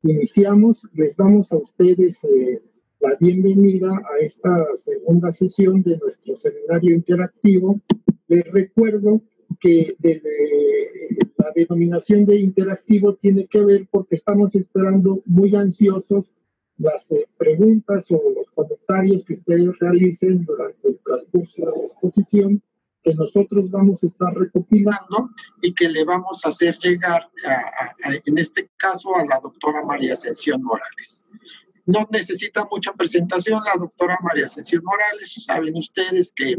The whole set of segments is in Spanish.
Iniciamos, les damos a ustedes la bienvenida a esta segunda sesión de nuestro seminario interactivo. Les recuerdo que la denominación de interactivo tiene que ver porque estamos esperando muy ansiosos las preguntas o los comentarios que ustedes realicen durante el transcurso de la exposición, que nosotros vamos a estar recopilando y que le vamos a hacer llegar, en este caso, a la doctora María Ascensión Morales. No necesita mucha presentación la doctora María Ascensión Morales. Saben ustedes que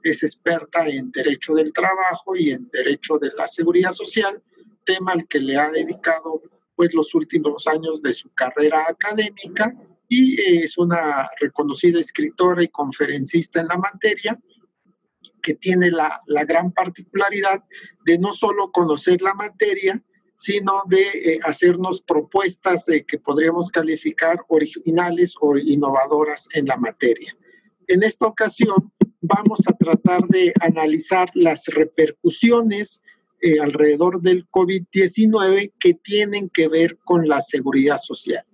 es experta en Derecho del Trabajo y en Derecho de la Seguridad Social, tema al que le ha dedicado pues, los últimos años de su carrera académica, y es una reconocida escritora y conferencista en la materia, que tiene la gran particularidad de no solo conocer la materia, sino de hacernos propuestas que podríamos calificar originales o innovadoras en la materia. En esta ocasión vamos a tratar de analizar las repercusiones alrededor del COVID-19 que tienen que ver con la seguridad social.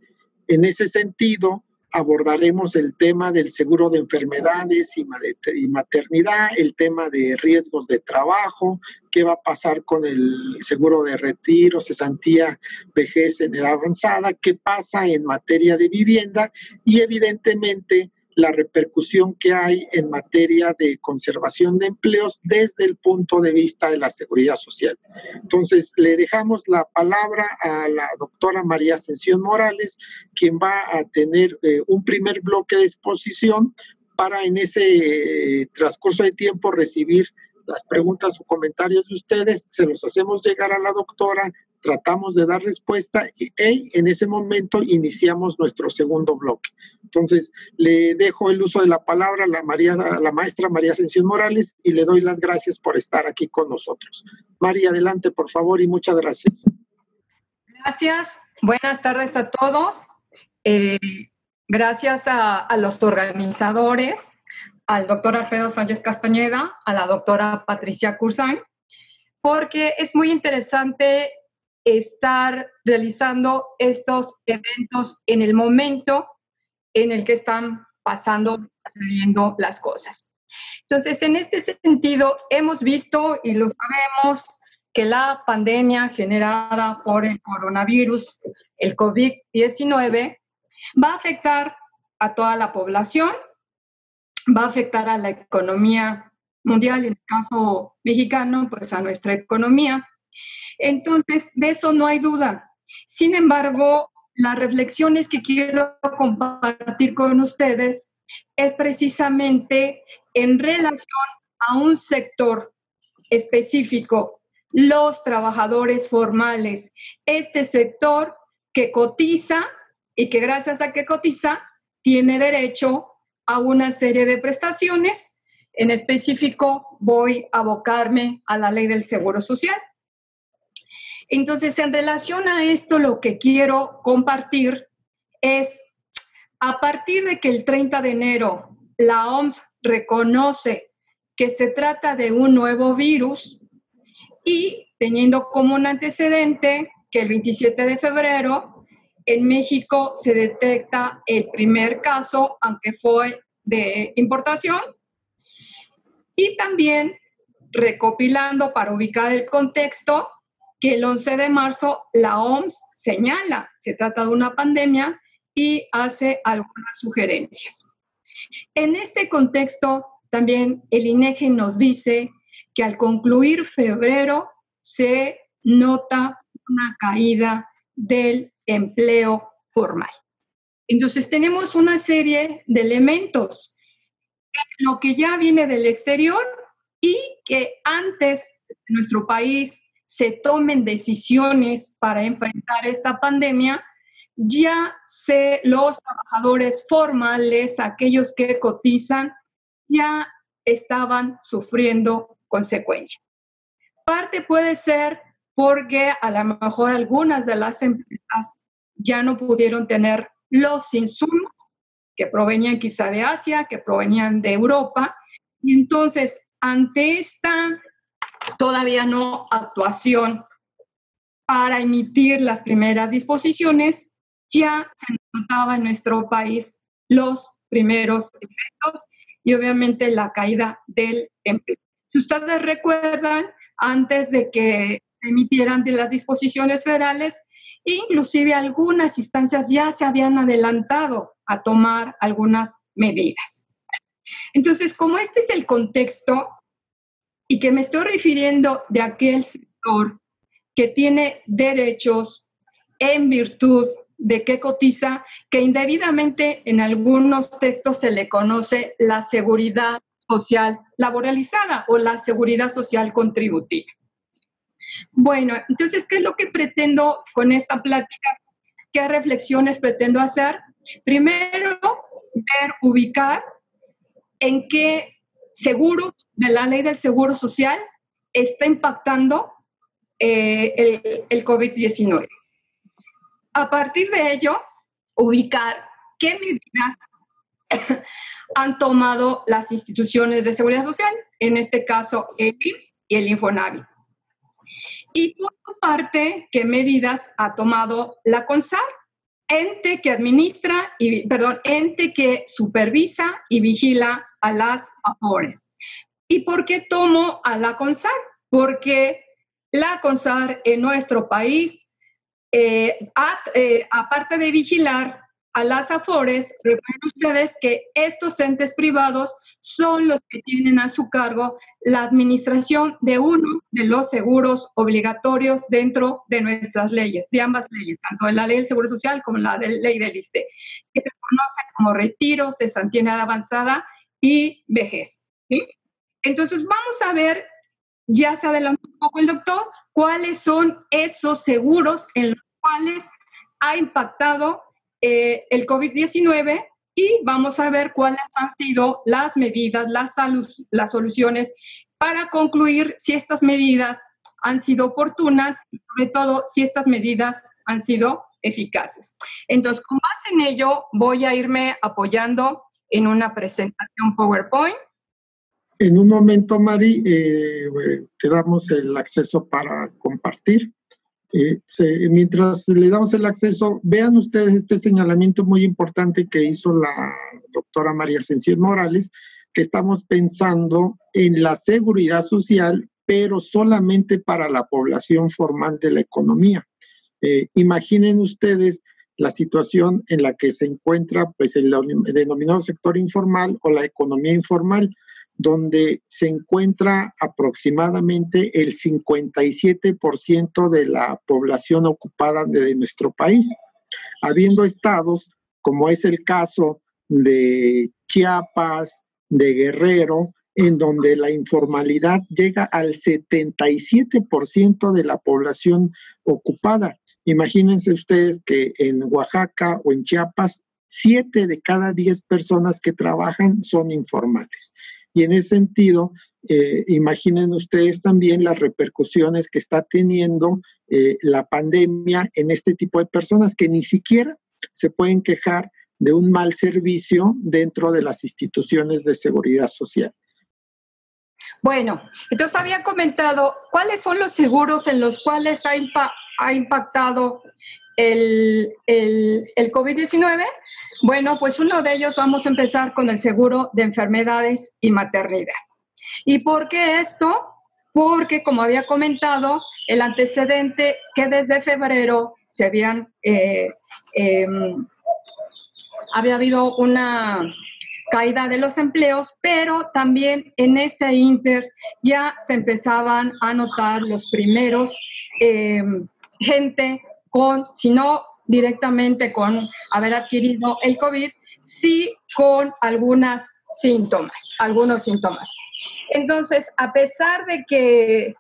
En ese sentido, abordaremos el tema del seguro de enfermedades y maternidad, el tema de riesgos de trabajo, qué va a pasar con el seguro de retiro, cesantía, vejez en edad avanzada, qué pasa en materia de vivienda y evidentemente la repercusión que hay en materia de conservación de empleos desde el punto de vista de la seguridad social. Entonces, le dejamos la palabra a la doctora María Ascensión Morales, quien va a tener un primer bloque de exposición para en ese transcurso de tiempo recibir las preguntas o comentarios de ustedes, se los hacemos llegar a la doctora, tratamos de dar respuesta y en ese momento iniciamos nuestro segundo bloque. Entonces, le dejo el uso de la palabra a la maestra María Ascensión Morales y le doy las gracias por estar aquí con nosotros. María, adelante, por favor, y muchas gracias. Gracias. Buenas tardes a todos. Gracias a los organizadores, al doctor Alfredo Sánchez Castañeda, a la doctora Patricia Curzán, porque es muy interesante estar realizando estos eventos en el momento en el que están sucediendo las cosas. Entonces, en este sentido, hemos visto y lo sabemos que la pandemia generada por el coronavirus, el COVID-19, va a afectar a toda la población, va a afectar a la economía mundial, en el caso mexicano, pues a nuestra economía. Entonces, de eso no hay duda. Sin embargo, las reflexiones que quiero compartir con ustedes es precisamente en relación a un sector específico, los trabajadores formales. Este sector que cotiza y que gracias a que cotiza tiene derecho a una serie de prestaciones. En específico, voy a abocarme a la ley del Seguro Social. Entonces, en relación a esto, lo que quiero compartir es, a partir de que el 30 de enero la OMS reconoce que se trata de un nuevo virus y teniendo como un antecedente que el 27 de febrero en México se detecta el primer caso, aunque fue de importación, y también recopilando para ubicar el contexto, que el 11 de marzo la OMS señala, se trata de una pandemia y hace algunas sugerencias. En este contexto, también el INEGI nos dice que al concluir febrero se nota una caída del empleo formal. Entonces, tenemos una serie de elementos, lo que ya viene del exterior y que antes de nuestro país se tomen decisiones para enfrentar esta pandemia, ya los trabajadores formales, aquellos que cotizan, ya estaban sufriendo consecuencias. Parte puede ser porque a lo mejor algunas de las empresas ya no pudieron tener los insumos que provenían quizá de Asia, que provenían de Europa. Y entonces, ante esta todavía no actuación para emitir las primeras disposiciones, ya se notaba en nuestro país los primeros efectos y obviamente la caída del empleo. Si ustedes recuerdan, antes de que se emitieran de las disposiciones federales, inclusive algunas instancias ya se habían adelantado a tomar algunas medidas. Entonces, como este es el contexto y que me estoy refiriendo de aquel sector que tiene derechos en virtud de que cotiza, que indebidamente en algunos textos se le conoce la seguridad social laboralizada o la seguridad social contributiva. Bueno, entonces, ¿qué es lo que pretendo con esta plática? ¿Qué reflexiones pretendo hacer? Primero, ubicar en qué seguros de la ley del seguro social está impactando el COVID-19. A partir de ello, ubicar qué medidas han tomado las instituciones de seguridad social, en este caso el IMSS y el Infonavit. Y por su parte, qué medidas ha tomado la CONSAR, ente que supervisa y vigila a las AFORES. ¿Y por qué tomo a la CONSAR? Porque la CONSAR en nuestro país, aparte de vigilar a las AFORES, recuerden ustedes que estos entes privados son los que tienen a su cargo la administración de uno de los seguros obligatorios dentro de nuestras leyes, de ambas leyes, tanto de la ley del Seguro Social como la ley del ISSSTE, que se conoce como retiro, cesantía en edad avanzada y vejez, ¿sí? Entonces vamos a ver, ya se adelantó un poco el doctor, cuáles son esos seguros en los cuales ha impactado el COVID-19 y vamos a ver cuáles han sido las medidas, las soluciones para concluir si estas medidas han sido oportunas y sobre todo si estas medidas han sido eficaces. Entonces, con base en ello, voy a irme apoyando en una presentación PowerPoint. En un momento, Mari, te damos el acceso para compartir. Mientras le damos el acceso, vean ustedes este señalamiento muy importante que hizo la doctora María Ascensión Morales, que estamos pensando en la seguridad social, pero solamente para la población formal de la economía. Imaginen ustedes la situación en la que se encuentra pues, el denominado sector informal o la economía informal, donde se encuentra aproximadamente el 57% de la población ocupada de nuestro país, habiendo estados, como es el caso de Chiapas, de Guerrero, en donde la informalidad llega al 77% de la población ocupada. Imagínense ustedes que en Oaxaca o en Chiapas, 7 de cada 10 personas que trabajan son informales. Y en ese sentido, imaginen ustedes también las repercusiones que está teniendo la pandemia en este tipo de personas que ni siquiera se pueden quejar de un mal servicio dentro de las instituciones de seguridad social. Bueno, entonces había comentado cuáles son los seguros en los cuales ha impactado el COVID-19. Bueno, pues uno de ellos vamos a empezar con el seguro de enfermedades y maternidad. ¿Y por qué esto? Porque, como había comentado, el antecedente que desde febrero se había habido una caída de los empleos, pero también en ese ínter ya se empezaban a notar los primeros gente con, si no directamente con haber adquirido el COVID, sí con algunos síntomas. Entonces, a pesar de que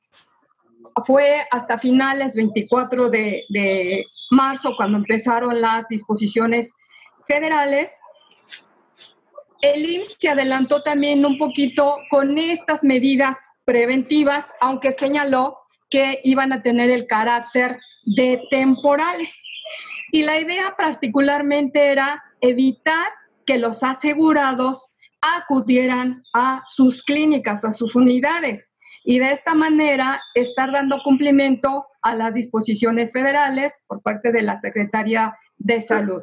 fue hasta finales 24 de marzo cuando empezaron las disposiciones federales, el IMSS se adelantó también un poquito con estas medidas preventivas, aunque señaló que iban a tener el carácter de temporales. Y la idea particularmente era evitar que los asegurados acudieran a sus clínicas, a sus unidades, y de esta manera estar dando cumplimiento a las disposiciones federales por parte de la Secretaría de Salud.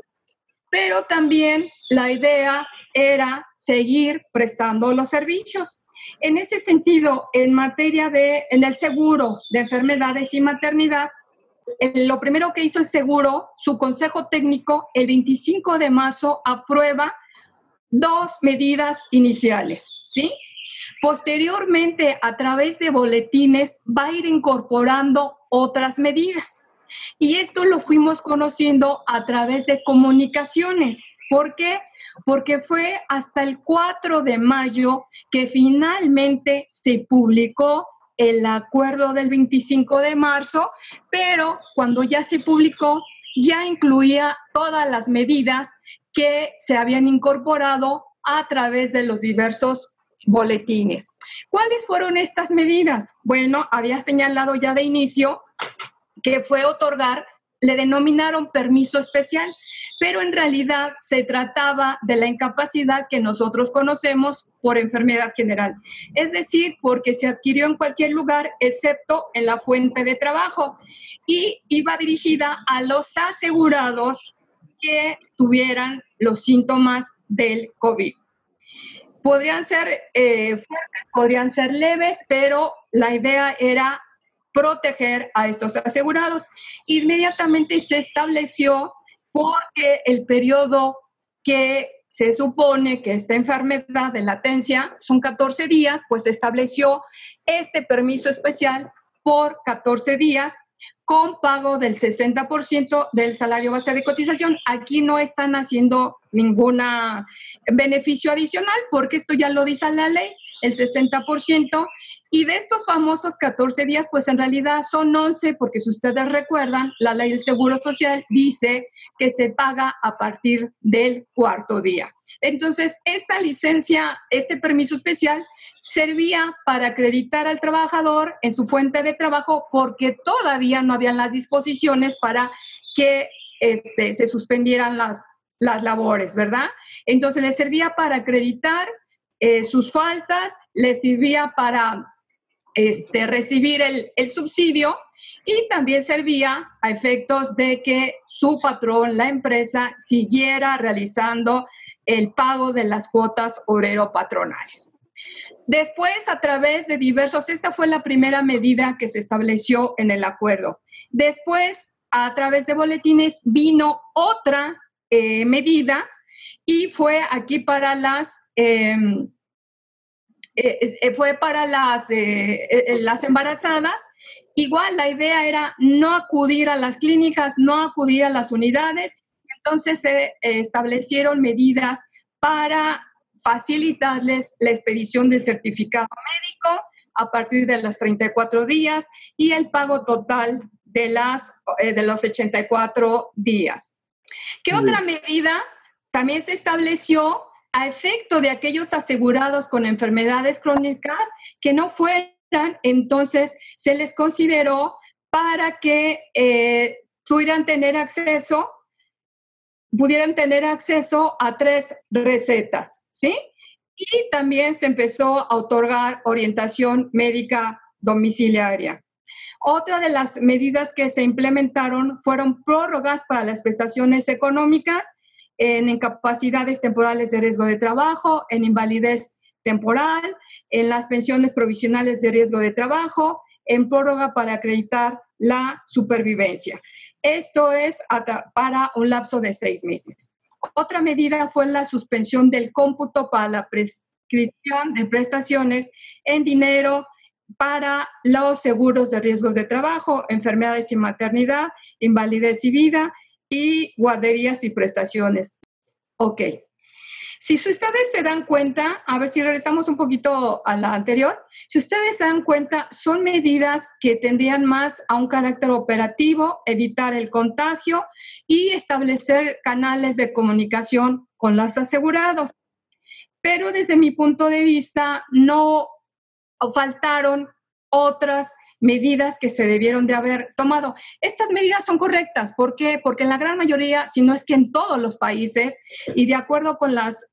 Pero también la idea era seguir prestando los servicios. En ese sentido, en el seguro de enfermedades y maternidad, lo primero que hizo el seguro, su consejo técnico, el 25 de marzo aprueba 2 medidas iniciales, ¿sí? Posteriormente, a través de boletines, va a ir incorporando otras medidas. Y esto lo fuimos conociendo a través de comunicaciones. ¿Por qué? Porque fue hasta el 4 de mayo que finalmente se publicó el acuerdo del 25 de marzo, pero cuando ya se publicó, ya incluía todas las medidas que se habían incorporado a través de los diversos boletines. ¿Cuáles fueron estas medidas? Bueno, había señalado ya de inicio que fue otorgar, le denominaron permiso especial, pero en realidad se trataba de la incapacidad que nosotros conocemos por enfermedad general, es decir, porque se adquirió en cualquier lugar excepto en la fuente de trabajo y iba dirigida a los asegurados que tuvieran los síntomas del COVID. Podrían ser fuertes, podrían ser leves, pero la idea era proteger a estos asegurados. Inmediatamente se estableció, porque el periodo que se supone que esta enfermedad de latencia son 14 días, pues se estableció este permiso especial por 14 días con pago del 60% del salario base de cotización. Aquí no están haciendo ningún beneficio adicional porque esto ya lo dice la ley, el 60%, y de estos famosos 14 días, pues en realidad son 11, porque si ustedes recuerdan, la ley del Seguro Social dice que se paga a partir del 4º día. Entonces, esta licencia, este permiso especial, servía para acreditar al trabajador en su fuente de trabajo porque todavía no habían las disposiciones para que se suspendieran las labores, ¿verdad? Entonces, le servía para acreditar sus faltas, le servía para recibir el subsidio y también servía a efectos de que su patrón, la empresa, siguiera realizando el pago de las cuotas obrero-patronales. Después, a través de esta fue la primera medida que se estableció en el acuerdo. Después, a través de boletines, vino otra medida y fue aquí para las embarazadas. Igual la idea era no acudir a las clínicas, no acudir a las unidades. Entonces se establecieron medidas para facilitarles la expedición del certificado médico a partir de los 34 días y el pago total de los 84 días. ¿Qué otra medida también se estableció a efecto de aquellos asegurados con enfermedades crónicas que no fueran? Entonces se les consideró para que pudieran tener acceso a 3 recetas, ¿sí? Y también se empezó a otorgar orientación médica domiciliaria. Otra de las medidas que se implementaron fueron prórrogas para las prestaciones económicas en incapacidades temporales de riesgo de trabajo, en invalidez temporal, en las pensiones provisionales de riesgo de trabajo, en prórroga para acreditar la supervivencia. Esto es para un lapso de 6 meses. Otra medida fue la suspensión del cómputo para la prescripción de prestaciones en dinero para los seguros de riesgos de trabajo, enfermedades y maternidad, invalidez y vida, y guarderías y prestaciones. Ok. Si ustedes se dan cuenta, a ver si regresamos un poquito a la anterior, si ustedes se dan cuenta, son medidas que tendrían más a un carácter operativo, evitar el contagio y establecer canales de comunicación con los asegurados. Pero desde mi punto de vista, no faltaron otras medidas que se debieron de haber tomado. Estas medidas son correctas. ¿Por qué? Porque en la gran mayoría, si no es que en todos los países, y de acuerdo con las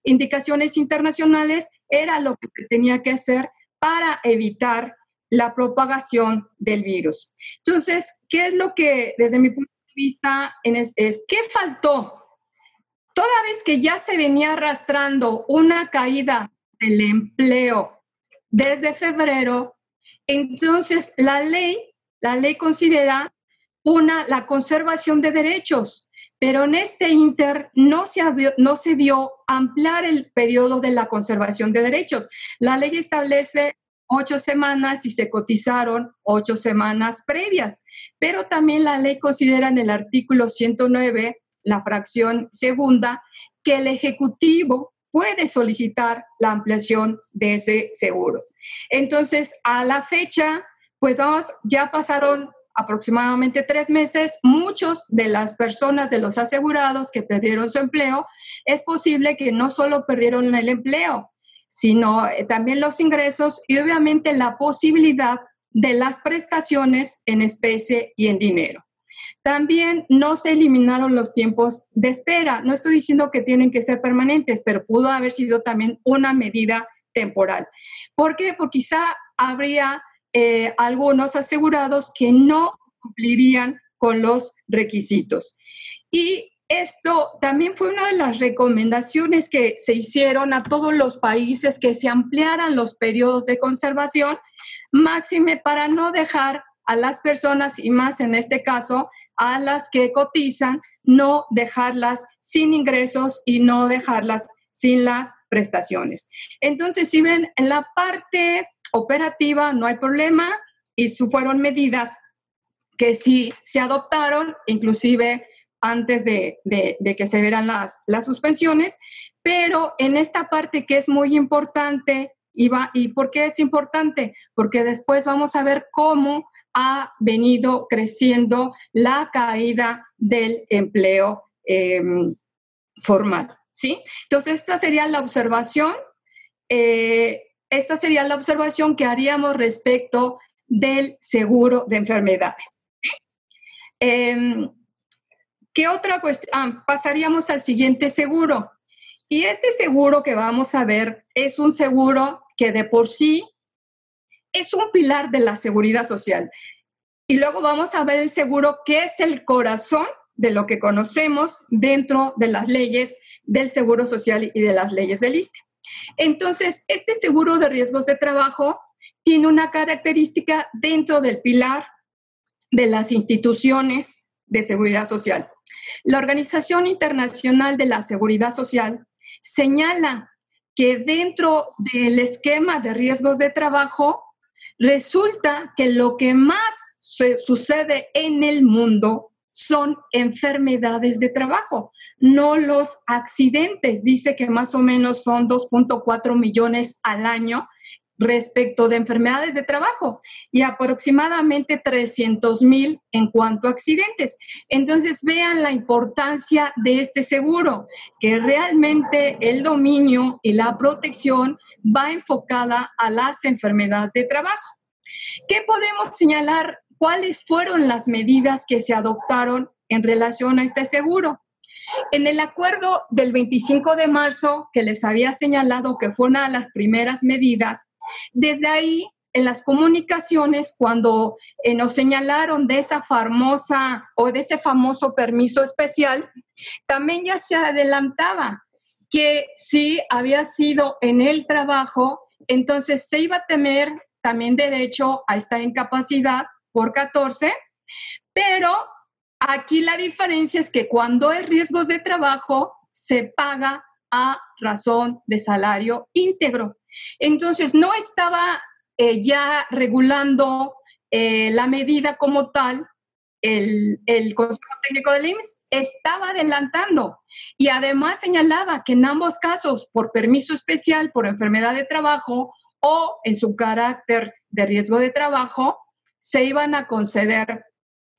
indicaciones internacionales, era lo que se tenía que hacer para evitar la propagación del virus. Entonces, ¿qué es lo que, desde mi punto de vista, qué faltó? Toda vez que ya se venía arrastrando una caída del empleo desde febrero, entonces la ley considera la conservación de derechos, pero en este inter no se dio ampliar el periodo de la conservación de derechos. La ley establece 8 semanas y se cotizaron 8 semanas previas, pero también la ley considera en el artículo 109, la fracción segunda, que el Ejecutivo puede solicitar la ampliación de ese seguro. Entonces, a la fecha, pues ya pasaron aproximadamente 3 meses. Muchos de las personas, de los asegurados que perdieron su empleo, es posible que no solo perdieron el empleo, sino también los ingresos y obviamente la posibilidad de las prestaciones en especie y en dinero. También no se eliminaron los tiempos de espera. No estoy diciendo que tienen que ser permanentes, pero pudo haber sido también una medida temporal. ¿Por qué? Porque quizá habría algunos asegurados que no cumplirían con los requisitos. Y esto también fue una de las recomendaciones que se hicieron a todos los países, que se ampliaran los periodos de conservación, máxime para no dejar a las personas, y más en este caso, a las que cotizan, no dejarlas sin ingresos y no dejarlas sin las prestaciones. Entonces, si ven, en la parte operativa no hay problema y fueron medidas que sí se adoptaron, inclusive antes de que se vieran las suspensiones, pero en esta parte que es muy importante, ¿y por qué es importante? Porque después vamos a ver cómo ha venido creciendo la caída del empleo formal, ¿sí? Entonces, esta sería la observación que haríamos respecto del seguro de enfermedades. ¿Qué otra cuestión? Pasaríamos al siguiente seguro. Y este seguro que vamos a ver es un seguro que de por sí es un pilar de la seguridad social. Y luego vamos a ver el seguro, que es el corazón de lo que conocemos dentro de las leyes del Seguro Social y de las leyes del ISSSTE. Entonces, este seguro de riesgos de trabajo tiene una característica dentro del pilar de las instituciones de seguridad social. La Organización Internacional de la Seguridad Social señala que dentro del esquema de riesgos de trabajo resulta que lo que más sucede en el mundo son enfermedades de trabajo, no los accidentes. Dice que más o menos son 2.4 millones al año respecto de enfermedades de trabajo y aproximadamente 300,000 en cuanto a accidentes. Entonces, vean la importancia de este seguro, que realmente el dominio y la protección va enfocada a las enfermedades de trabajo. ¿Qué podemos señalar? ¿Cuáles fueron las medidas que se adoptaron en relación a este seguro? En el acuerdo del 25 de marzo, que les había señalado que fue una de las primeras medidas, desde ahí, en las comunicaciones, cuando nos señalaron de esa famosa o de ese famoso permiso especial, también ya se adelantaba que si había sido en el trabajo, entonces se iba a tener también derecho a esta incapacidad por 14, pero aquí la diferencia es que cuando es riesgos de trabajo, se paga a razón de salario íntegro. Entonces, no estaba ya regulando la medida como tal, el Consejo Técnico del IMSS estaba adelantando y además señalaba que en ambos casos, por permiso especial, por enfermedad de trabajo o en su carácter de riesgo de trabajo, se iban a conceder,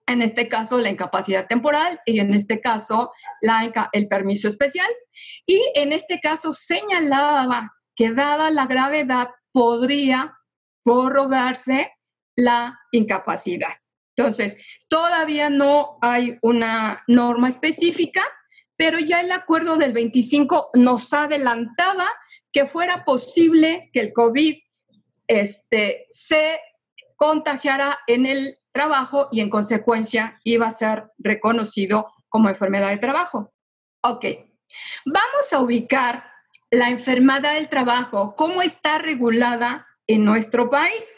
en este caso, la incapacidad temporal y en este caso, el permiso especial. Y en este caso señalaba que dada la gravedad podría prorrogarse la incapacidad. Entonces, todavía no hay una norma específica, pero ya el acuerdo del 25 nos adelantaba que fuera posible que el COVID se contagiara en el trabajo y en consecuencia iba a ser reconocido como enfermedad de trabajo. Ok, vamos a ubicar la enfermedad del trabajo, cómo está regulada en nuestro país.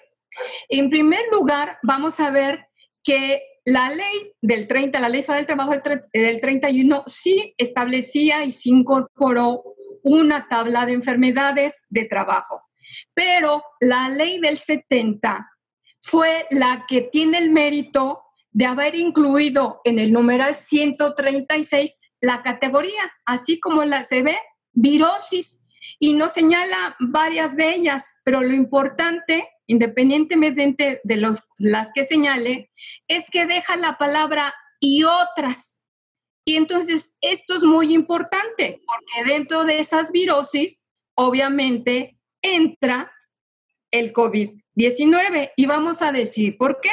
En primer lugar, vamos a ver que la ley del 30, la ley federal del trabajo del 31, sí establecía y se incorporó una tabla de enfermedades de trabajo. Pero la ley del 70 fue la que tiene el mérito de haber incluido en el numeral 136 la categoría, así como se ve, virosis, y nos señala varias de ellas, pero lo importante, independientemente de las que señale, es que deja la palabra y otras. Y entonces esto es muy importante, porque dentro de esas virosis, obviamente, entra el COVID-19. Y vamos a decir por qué.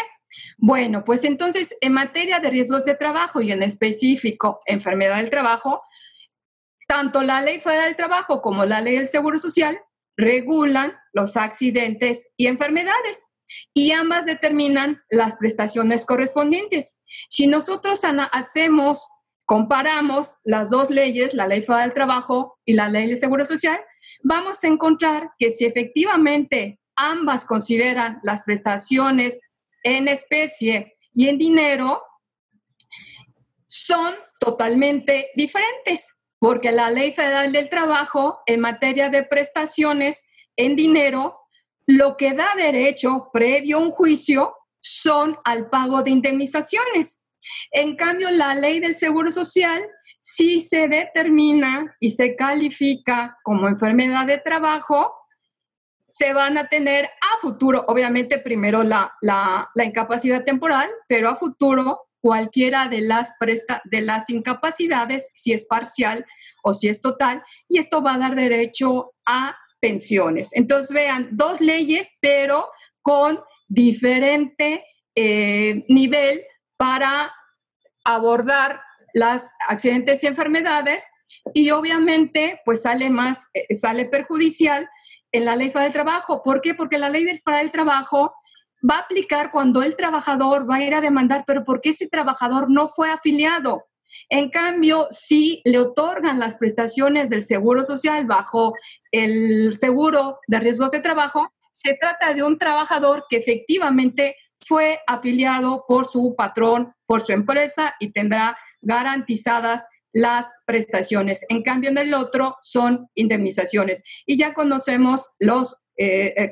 Bueno, pues entonces, en materia de riesgos de trabajo y en específico enfermedad del trabajo, tanto la Ley Federal del Trabajo como la Ley del Seguro Social regulan los accidentes y enfermedades y ambas determinan las prestaciones correspondientes. Si nosotros comparamos las dos leyes, la Ley Federal del Trabajo y la Ley del Seguro Social, vamos a encontrar que si efectivamente ambas consideran las prestaciones en especie y en dinero, son totalmente diferentes, porque la Ley Federal del Trabajo, en materia de prestaciones en dinero, lo que da derecho previo a un juicio son al pago de indemnizaciones. En cambio, la Ley del Seguro Social sí se determina y se califica como enfermedad de trabajo, se van a tener a futuro, obviamente primero la incapacidad temporal, pero a futuro cualquiera de las incapacidades, si es parcial o si es total, y esto va a dar derecho a pensiones. Entonces vean, dos leyes, pero con diferente nivel para abordar los accidentes y enfermedades, y obviamente pues sale perjudicial en la Ley Federal del Trabajo. ¿Por qué? Porque la Ley Federal del Trabajo va a aplicar cuando el trabajador va a ir a demandar, pero porque ese trabajador no fue afiliado. En cambio, si le otorgan las prestaciones del Seguro Social bajo el seguro de riesgos de trabajo, se trata de un trabajador que efectivamente fue afiliado por su patrón, por su empresa y tendrá garantizadas las prestaciones. En cambio, en el otro son indemnizaciones. Y ya conocemos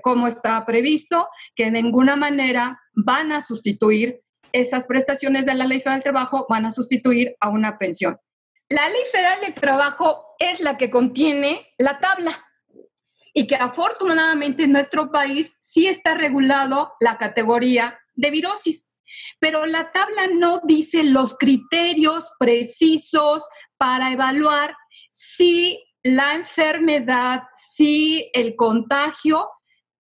cómo está previsto, que de ninguna manera van a sustituir esas prestaciones de la Ley Federal del Trabajo, van a sustituir a una pensión. La Ley Federal del Trabajo es la que contiene la tabla y que afortunadamente en nuestro país sí está regulado la categoría de virosis. Pero la tabla no dice los criterios precisos para evaluar si la enfermedad, si el contagio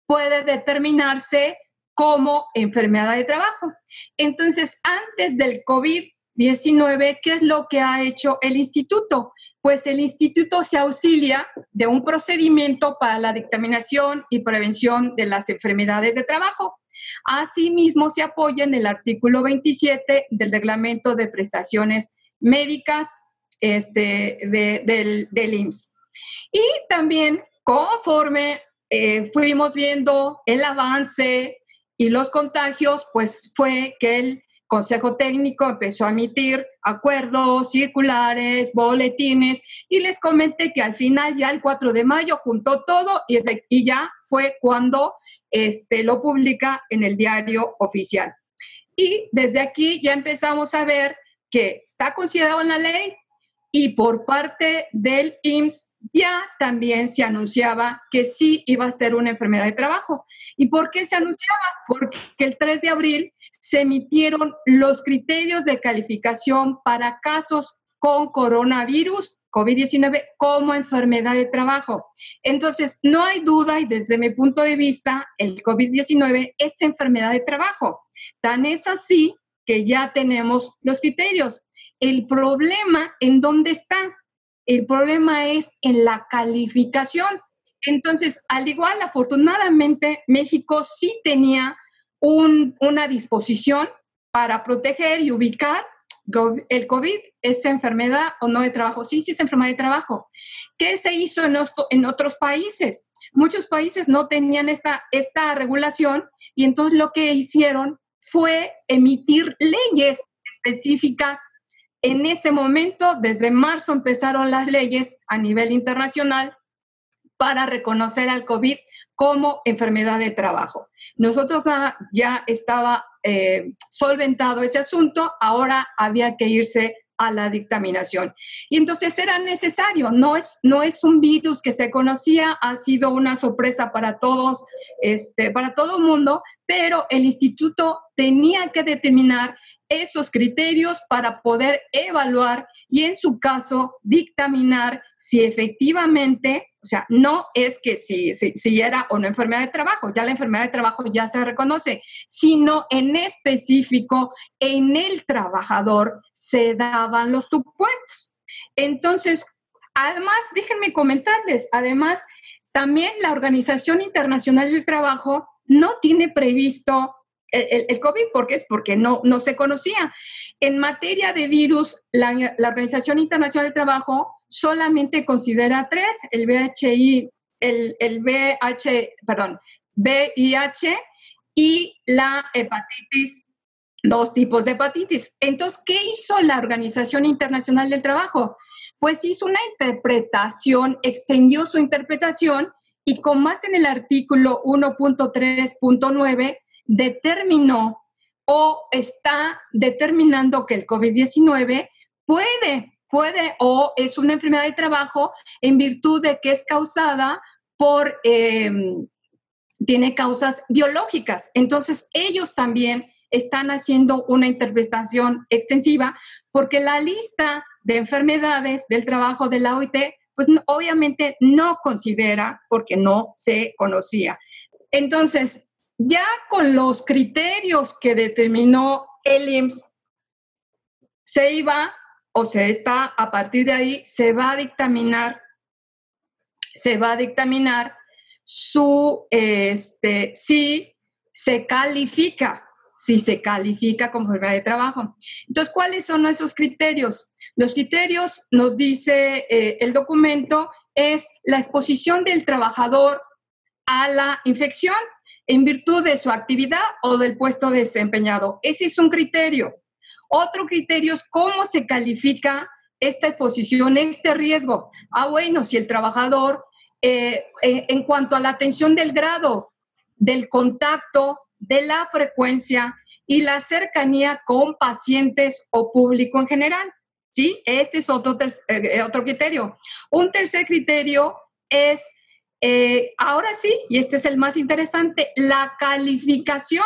puede determinarse como enfermedad de trabajo. Entonces, antes del COVID-19, ¿qué es lo que ha hecho el instituto? Pues el instituto se auxilia de un procedimiento para la dictaminación y prevención de las enfermedades de trabajo. Asimismo, se apoya en el artículo 27 del Reglamento de Prestaciones Médicas del IMSS. Y también, conforme fuimos viendo el avance y los contagios, pues fue que el Consejo Técnico empezó a emitir acuerdos, circulares, boletines, y les comenté que al final, ya el 4 de mayo, juntó todo y ya fue cuando lo publica en el Diario Oficial. Y desde aquí ya empezamos a ver que está considerado en la ley y por parte del IMSS ya también se anunciaba que sí iba a ser una enfermedad de trabajo. ¿Y por qué se anunciaba? Porque el 3 de abril se emitieron los criterios de calificación para casos con coronavirus COVID-19 como enfermedad de trabajo. Entonces, no hay duda, y desde mi punto de vista, el COVID-19 es enfermedad de trabajo. Tan es así que ya tenemos los criterios. El problema, ¿en dónde está? El problema es en la calificación. Entonces, al igual, afortunadamente, México sí tenía una disposición para proteger y ubicar el COVID. ¿Es enfermedad o no de trabajo? Sí, sí es enfermedad de trabajo. ¿Qué se hizo en otros países? Muchos países no tenían esta regulación y entonces lo que hicieron fue emitir leyes específicas. En ese momento, desde marzo empezaron las leyes a nivel internacional para reconocer al COVID como enfermedad de trabajo. Nosotros ya estaba solventado ese asunto, ahora había que irse a la dictaminación. Y entonces era necesario, no es un virus que se conocía, ha sido una sorpresa para todos, para todo el mundo, pero el instituto tenía que determinar esos criterios para poder evaluar y en su caso dictaminar si efectivamente, o sea, no es que si era o no enfermedad de trabajo, ya la enfermedad de trabajo ya se reconoce, sino en específico en el trabajador se daban los supuestos. Entonces, además, déjenme comentarles, además, también la Organización Internacional del Trabajo no tiene previsto el COVID, porque no se conocía. En materia de virus, la Organización Internacional del Trabajo solamente considera 3, el VIH y la hepatitis, 2 tipos de hepatitis. Entonces, ¿qué hizo la Organización Internacional del Trabajo? Pues hizo una interpretación, extendió su interpretación y con más en el artículo 1.3.9 determinó o está determinando que el COVID-19 puede o es una enfermedad de trabajo en virtud de que es causada por, tiene causas biológicas. Entonces, ellos también están haciendo una interpretación extensiva porque la lista de enfermedades del trabajo de la OIT, pues obviamente no considera porque no se conocía. Entonces, ya con los criterios que determinó el IMSS, a partir de ahí, se va a dictaminar si se califica como enfermedad de trabajo. Entonces, ¿cuáles son esos criterios? Los criterios, nos dice el documento, es la exposición del trabajador a la infección en virtud de su actividad o del puesto desempeñado. Ese es un criterio. Otro criterio es cómo se califica esta exposición, este riesgo. Bueno, si el trabajador, en cuanto a la atención del grado, del contacto, de la frecuencia y la cercanía con pacientes o público en general. ¿Sí? Este es otro criterio. Un tercer criterio es, ahora sí, y este es el más interesante, la calificación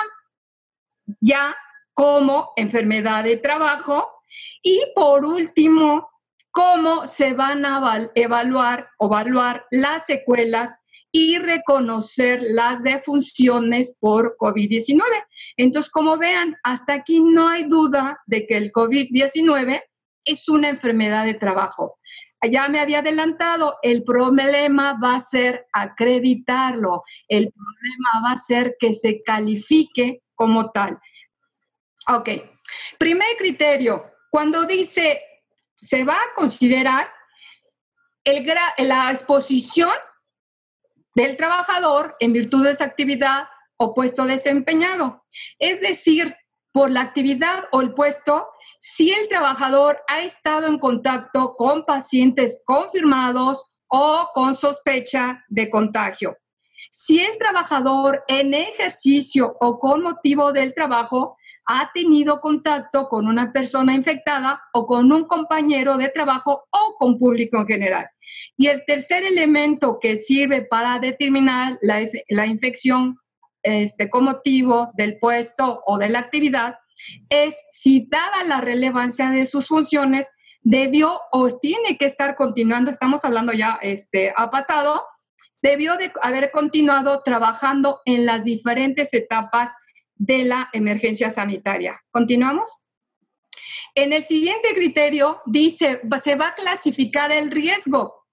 ya como enfermedad de trabajo. Y por último, cómo se van a evaluar las secuelas y reconocer las defunciones por COVID-19. Entonces, como vean, hasta aquí no hay duda de que el COVID-19 es una enfermedad de trabajo. Ya me había adelantado, el problema va a ser acreditarlo, el problema va a ser que se califique como tal. Ok, primer criterio, cuando dice se va a considerar la exposición del trabajador en virtud de esa actividad o puesto desempeñado. Es decir, por la actividad o el puesto, si el trabajador ha estado en contacto con pacientes confirmados o con sospecha de contagio. Si el trabajador en ejercicio o con motivo del trabajo ha tenido contacto con una persona infectada o con un compañero de trabajo o con público en general. Y el tercer elemento que sirve para determinar la infección con motivo del puesto o de la actividad es si, dada la relevancia de sus funciones, debió o tiene que estar continuando, estamos hablando ya, ha pasado, debió de haber continuado trabajando en las diferentes etapas de la emergencia sanitaria. ¿Continuamos? En el siguiente criterio dice, se va a clasificar el riesgo.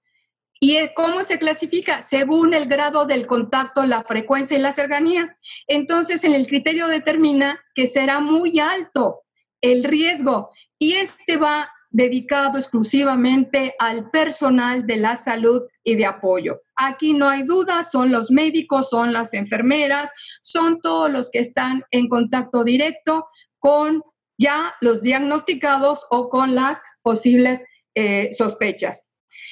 ¿Y cómo se clasifica? Según el grado del contacto, la frecuencia y la cercanía. Entonces, en el criterio determina que será muy alto el riesgo y va dedicado exclusivamente al personal de la salud y de apoyo. Aquí no hay duda, son los médicos, son las enfermeras, son todos los que están en contacto directo con ya los diagnosticados o con las posibles sospechas.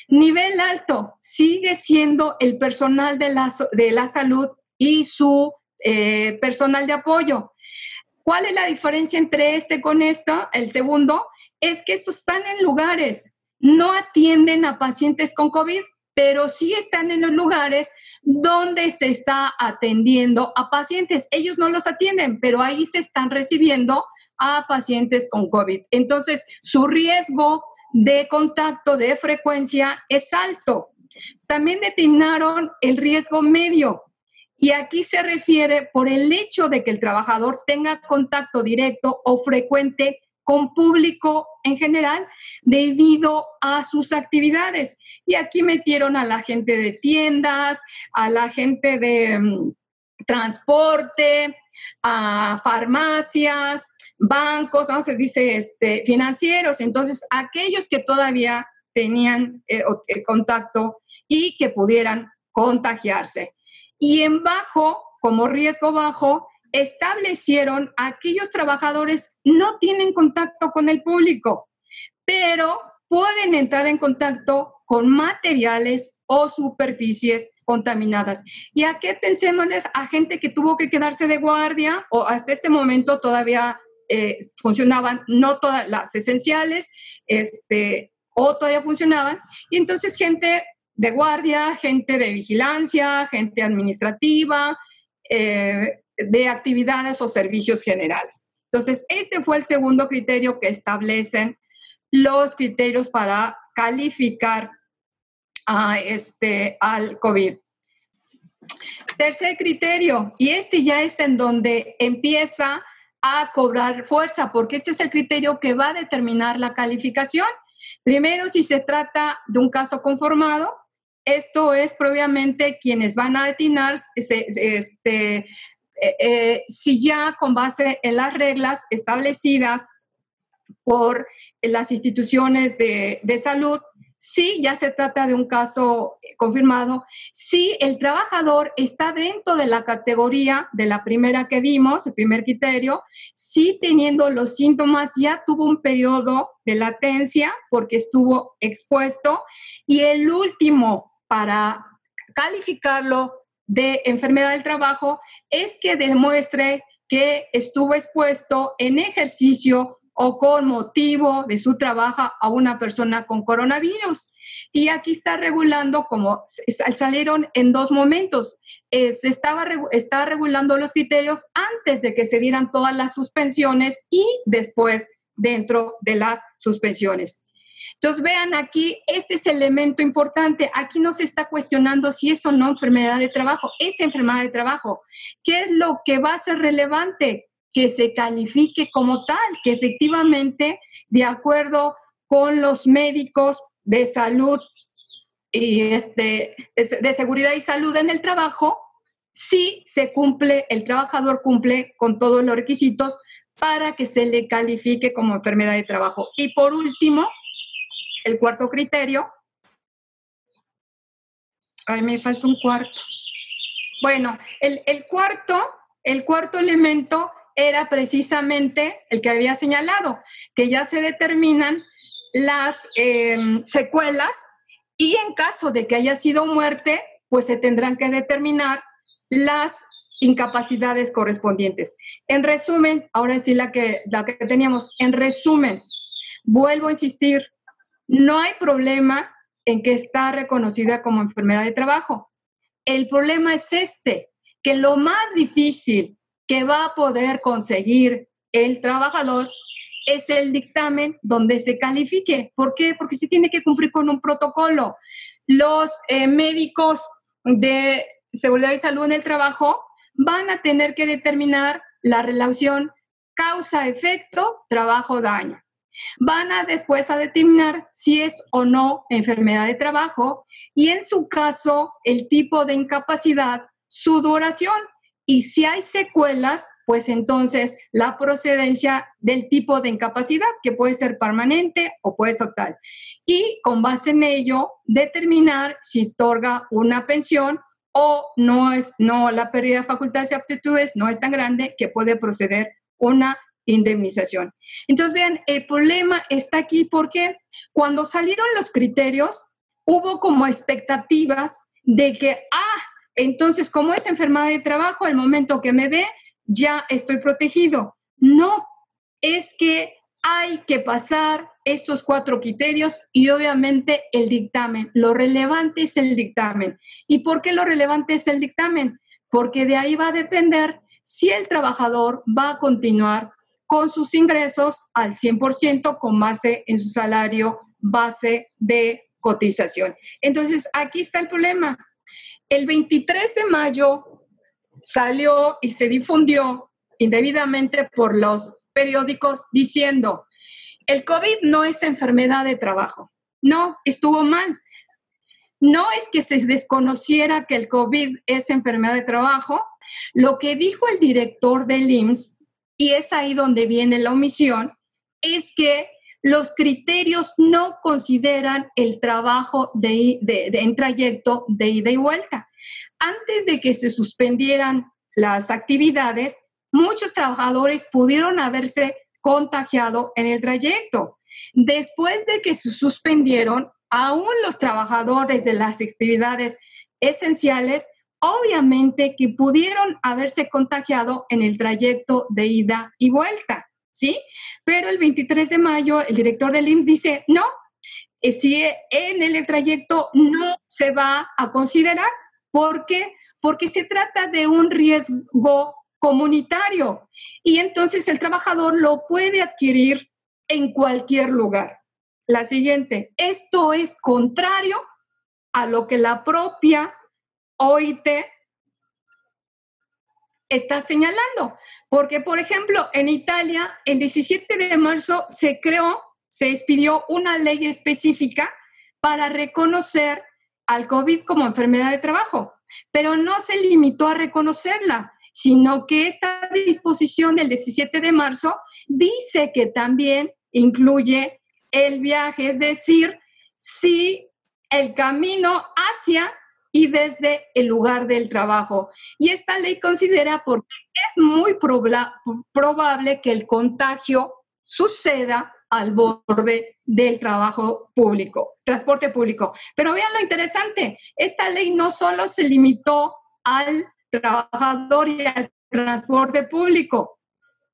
Nivel alto sigue siendo el personal de la salud y su personal de apoyo. ¿Cuál es la diferencia entre con esto? El segundo es que estos están en lugares, no atienden a pacientes con COVID, pero sí están en los lugares donde se está atendiendo a pacientes. Ellos no los atienden, pero ahí se están recibiendo a pacientes con COVID. Entonces, su riesgo de contacto, de frecuencia, es alto. También determinaron el riesgo medio. Y aquí se refiere por el hecho de que el trabajador tenga contacto directo o frecuente con público en general debido a sus actividades. Y aquí metieron a la gente de tiendas, a la gente de transporte, a farmacias, bancos, ¿no? Se dice financieros. Entonces, aquellos que todavía tenían contacto y que pudieran contagiarse. Y en bajo, como riesgo bajo, establecieron aquellos trabajadores no tienen contacto con el público, pero pueden entrar en contacto con materiales o superficies contaminadas. ¿Y a qué pensemos? A gente que tuvo que quedarse de guardia o hasta este momento todavía funcionaban, no todas las esenciales, o todavía funcionaban. Y entonces gente de guardia, gente de vigilancia, gente administrativa, de actividades o servicios generales. Entonces, fue el segundo criterio que establecen los criterios para calificar al COVID. Tercer criterio, y ya es en donde empieza a cobrar fuerza, porque es el criterio que va a determinar la calificación. Primero, si se trata de un caso conformado, esto es previamente quienes van a determinar si ya con base en las reglas establecidas por las instituciones de salud, si ya se trata de un caso confirmado, si el trabajador está dentro de la categoría de la primera que vimos, el primer criterio, si teniendo los síntomas ya tuvo un periodo de latencia porque estuvo expuesto, y el último para calificarlo de enfermedad del trabajo es que demuestre que estuvo expuesto en ejercicio o con motivo de su trabajo a una persona con coronavirus. Y aquí está regulando, como salieron en dos momentos, estaba regulando los criterios antes de que se dieran todas las suspensiones y después dentro de las suspensiones. Entonces, vean aquí, este es el elemento importante. Aquí no se está cuestionando si es o no enfermedad de trabajo. Es enfermedad de trabajo. ¿Qué es lo que va a ser relevante? Que se califique como tal, que efectivamente, de acuerdo con los médicos de salud y de seguridad y salud en el trabajo, sí se cumple, el trabajador cumple con todos los requisitos para que se le califique como enfermedad de trabajo. Y por último, el cuarto criterio. Ay, me falta un cuarto. Bueno, el cuarto elemento era precisamente el que había señalado, que ya se determinan las secuelas y en caso de que haya sido muerte, pues se tendrán que determinar las incapacidades correspondientes. En resumen, ahora sí la que teníamos, en resumen, vuelvo a insistir, no hay problema en que está reconocida como enfermedad de trabajo. El problema es que lo más difícil que va a poder conseguir el trabajador es el dictamen donde se califique. ¿Por qué? Porque se tiene que cumplir con un protocolo. Los médicos de seguridad y salud en el trabajo van a tener que determinar la relación causa-efecto, trabajo-daño. Van a después a determinar si es o no enfermedad de trabajo y en su caso el tipo de incapacidad, su duración y si hay secuelas, pues entonces la procedencia del tipo de incapacidad que puede ser permanente o puede ser total. Y con base en ello determinar si otorga una pensión o no, la pérdida de facultades y aptitudes no es tan grande que puede proceder una indemnización. Entonces, vean, el problema está aquí porque cuando salieron los criterios, hubo como expectativas de que, entonces, como es enfermedad de trabajo, al momento que me dé, ya estoy protegido. No, es que hay que pasar estos 4 criterios y obviamente el dictamen. Lo relevante es el dictamen. ¿Y por qué lo relevante es el dictamen? Porque de ahí va a depender si el trabajador va a continuar con sus ingresos al 100% con base en su salario base de cotización. Entonces, aquí está el problema. El 23 de mayo salió y se difundió indebidamente por los periódicos diciendo, el COVID no es enfermedad de trabajo. No, estuvo mal. No es que se desconociera que el COVID es enfermedad de trabajo. Lo que dijo el director del IMSS, y es ahí donde viene la omisión, es que los criterios no consideran el trabajo en trayecto de ida y vuelta. Antes de que se suspendieran las actividades, muchos trabajadores pudieron haberse contagiado en el trayecto. Después de que se suspendieron, aún los trabajadores de las actividades esenciales, obviamente que pudieron haberse contagiado en el trayecto de ida y vuelta, ¿sí? Pero el 23 de mayo, el director del IMSS dice, no, si en el trayecto no se va a considerar. ¿Por qué? Porque se trata de un riesgo comunitario y entonces el trabajador lo puede adquirir en cualquier lugar. La siguiente, esto es contrario a lo que la propia OIT está señalando, porque por ejemplo en Italia el 17 de marzo se expidió una ley específica para reconocer al COVID como enfermedad de trabajo, pero no se limitó a reconocerla, sino que esta disposición del 17 de marzo dice que también incluye el viaje, es decir, si el camino hacia y desde el lugar del trabajo. Y esta ley considera porque es muy probable que el contagio suceda al borde del transporte público. Pero vean lo interesante, esta ley no solo se limitó al trabajador y al transporte público,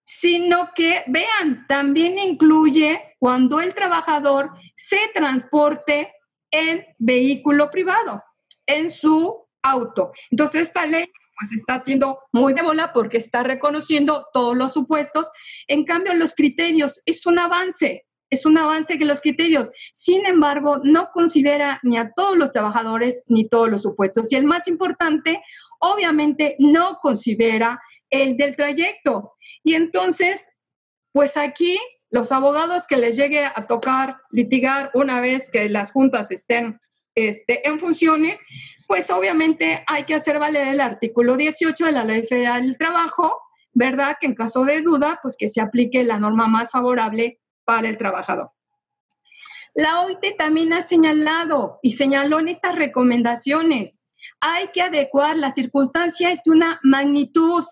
sino que, vean, también incluye cuando el trabajador se transporte en vehículo privado, en su auto. Entonces, esta ley pues está siendo muy de bola porque está reconociendo todos los supuestos. En cambio, los criterios es un avance que los criterios. Sin embargo, no considera ni a todos los trabajadores ni todos los supuestos. Y el más importante, obviamente, no considera el del trayecto. Y entonces, pues aquí los abogados que les llegue a tocar litigar una vez que las juntas estén en funciones, pues obviamente hay que hacer valer el artículo 18 de la Ley Federal del Trabajo, ¿verdad? Que en caso de duda, pues que se aplique la norma más favorable para el trabajador. La OIT también ha señalado y señaló en estas recomendaciones, hay que adecuar las circunstancias de una magnitud.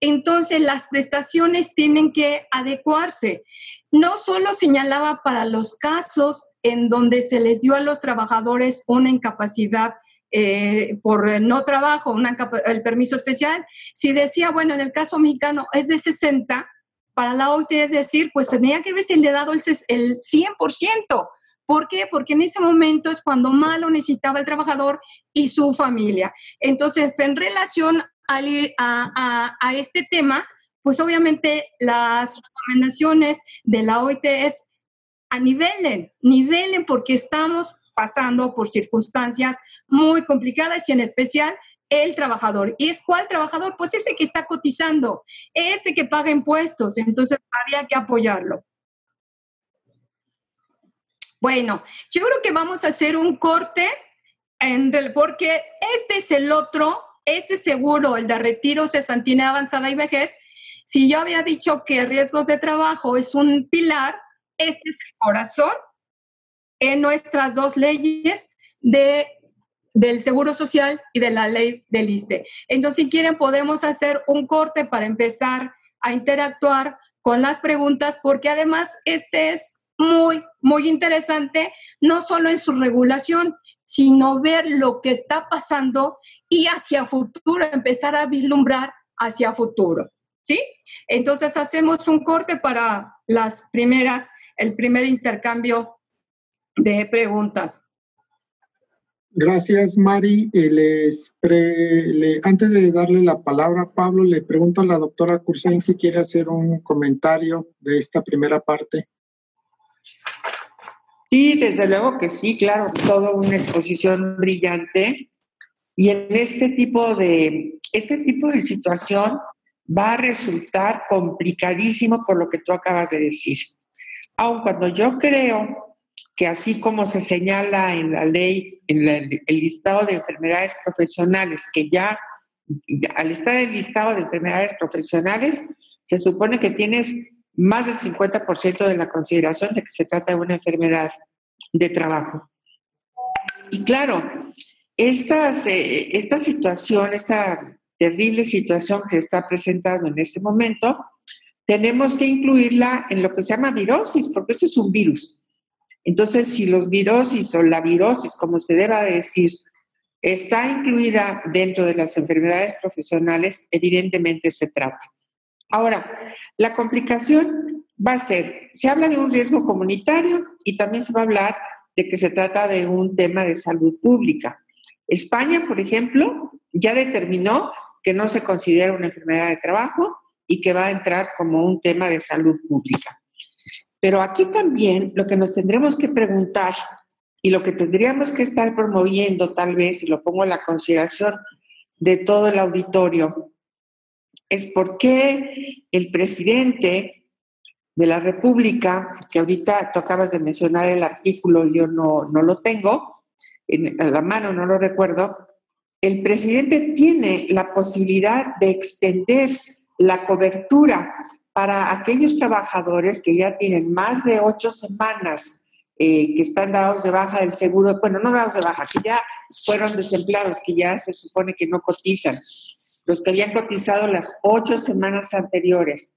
Entonces, las prestaciones tienen que adecuarse. No solo señalaba para los casos en donde se les dio a los trabajadores una incapacidad por no trabajo, el permiso especial. Si decía, bueno, en el caso mexicano es de 60, para la OIT es decir, pues tenía que ver si le ha dado el 100%. ¿Por qué? Porque en ese momento es cuando más lo necesitaba el trabajador y su familia. Entonces, en relación a este tema, pues obviamente las recomendaciones de la OIT es nivelen porque estamos pasando por circunstancias muy complicadas y en especial el trabajador. ¿Y es cuál trabajador? Pues ese que está cotizando, ese que paga impuestos, entonces había que apoyarlo. Bueno, yo creo que vamos a hacer un corte porque este es el otro, este seguro, el de retiro, cesantía avanzada y vejez. Si yo había dicho que riesgos de trabajo es un pilar, este es el corazón en nuestras dos leyes del Seguro Social y de la ley del ISSSTE. Entonces, si quieren, podemos hacer un corte para empezar a interactuar con las preguntas, porque además este es muy, muy interesante, no solo en su regulación, sino ver lo que está pasando y hacia futuro, empezar a vislumbrar hacia futuro, ¿sí? Entonces, hacemos un corte para el primer intercambio de preguntas. Gracias, Mari. Antes de darle la palabra a Pablo, le pregunto a la doctora Cursain si quiere hacer un comentario de esta primera parte. Sí, desde luego que sí, claro, toda una exposición brillante. Y en este tipo de situación va a resultar complicadísimo por lo que tú acabas de decir. Aun cuando yo creo que así como se señala en la ley, en el listado de enfermedades profesionales, que ya al estar en el listado de enfermedades profesionales, se supone que tienes más del 50% de la consideración de que se trata de una enfermedad de trabajo. Y claro, esta situación, esta terrible situación que se está presentando en este momento, tenemos que incluirla en lo que se llama virosis, porque esto es un virus. Entonces, si los virosis o la virosis, como se deba decir, está incluida dentro de las enfermedades profesionales, evidentemente se trata. Ahora, la complicación va a ser, se habla de un riesgo comunitario y también se va a hablar de que se trata de un tema de salud pública. España, por ejemplo, ya determinó que no se considera una enfermedad de trabajo y que va a entrar como un tema de salud pública. Pero aquí también lo que nos tendremos que preguntar y lo que tendríamos que estar promoviendo tal vez, y lo pongo a la consideración de todo el auditorio, es por qué el presidente de la República, que ahorita tú acabas de mencionar el artículo, yo no lo tengo a la mano, no lo recuerdo, el presidente tiene la posibilidad de extender la cobertura para aquellos trabajadores que ya tienen más de 8 semanas que están dados de baja del seguro, bueno, no dados de baja, que ya fueron desempleados, que ya se supone que no cotizan, los que habían cotizado las 8 semanas anteriores,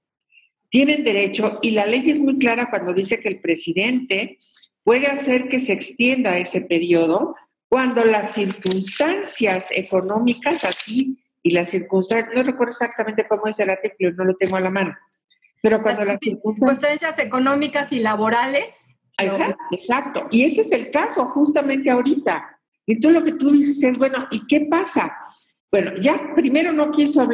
tienen derecho, y la ley es muy clara cuando dice que el presidente puede hacer que se extienda ese periodo cuando las circunstancias económicas así, y las circunstancias, no recuerdo exactamente cómo es el artículo, no lo tengo a la mano, pero cuando las circunstancias económicas y laborales. Ajá, exacto, y ese es el caso justamente ahorita. Y tú lo que tú dices es, bueno, ¿y qué pasa? Bueno, ya primero no quisieron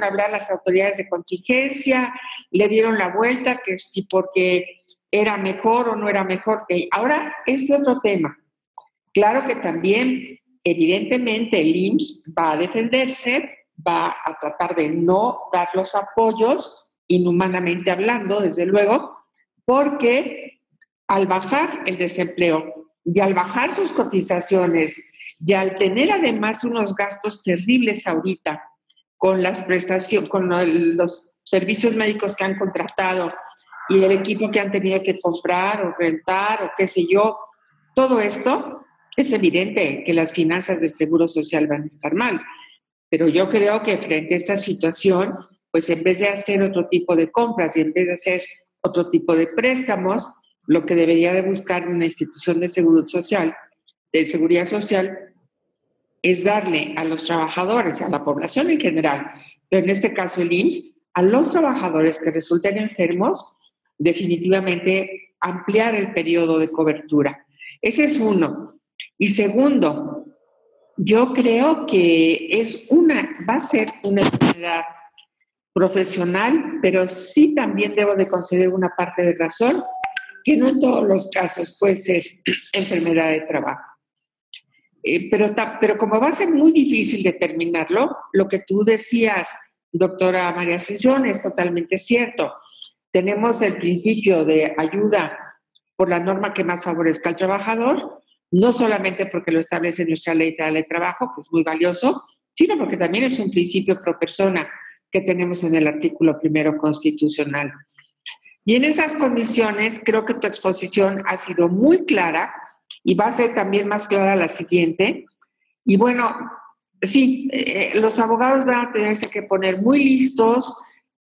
hablar las autoridades de contingencia, le dieron la vuelta, que si porque era mejor o no era mejor. Ahora, ese es otro tema. Claro que también, evidentemente, el IMSS va a defenderse, va a tratar de no dar los apoyos, inhumanamente hablando, desde luego, porque al bajar el desempleo y al bajar sus cotizaciones y al tener además unos gastos terribles ahorita con las prestaciones, con los servicios médicos que han contratado y el equipo que han tenido que comprar o rentar o qué sé yo, todo esto, es evidente que las finanzas del Seguro Social van a estar mal. Pero yo creo que frente a esta situación, pues en vez de hacer otro tipo de compras y en vez de hacer otro tipo de préstamos, lo que debería de buscar una institución de seguridad social, es darle a los trabajadores y a la población en general, pero en este caso el IMSS, a los trabajadores que resulten enfermos, definitivamente ampliar el periodo de cobertura. Ese es uno. Y segundo, yo creo que va a ser una enfermedad profesional, pero sí también debo de conceder una parte de razón, que no en todos los casos puede ser enfermedad de trabajo. Pero como va a ser muy difícil determinarlo, lo que tú decías, doctora María Ascensión, es totalmente cierto. Tenemos el principio de ayuda por la norma que más favorezca al trabajador, no solamente porque lo establece nuestra Ley Federal de Trabajo, que es muy valioso, sino porque también es un principio pro persona que tenemos en el artículo 1 constitucional. Y en esas condiciones creo que tu exposición ha sido muy clara y va a ser también más clara la siguiente. Y bueno, sí, los abogados van a tenerse que poner muy listos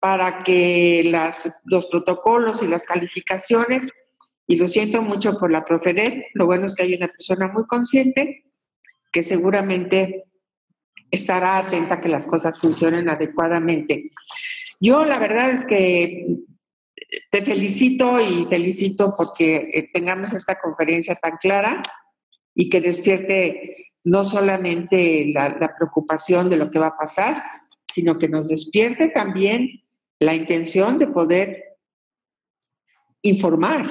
para que los protocolos y las calificaciones, y lo siento mucho por la Profedet, lo bueno es que hay una persona muy consciente que seguramente estará atenta a que las cosas funcionen adecuadamente. Yo la verdad es que te felicito y felicito porque tengamos esta conferencia tan clara y que despierte no solamente la preocupación de lo que va a pasar, sino que nos despierte también la intención de poder informar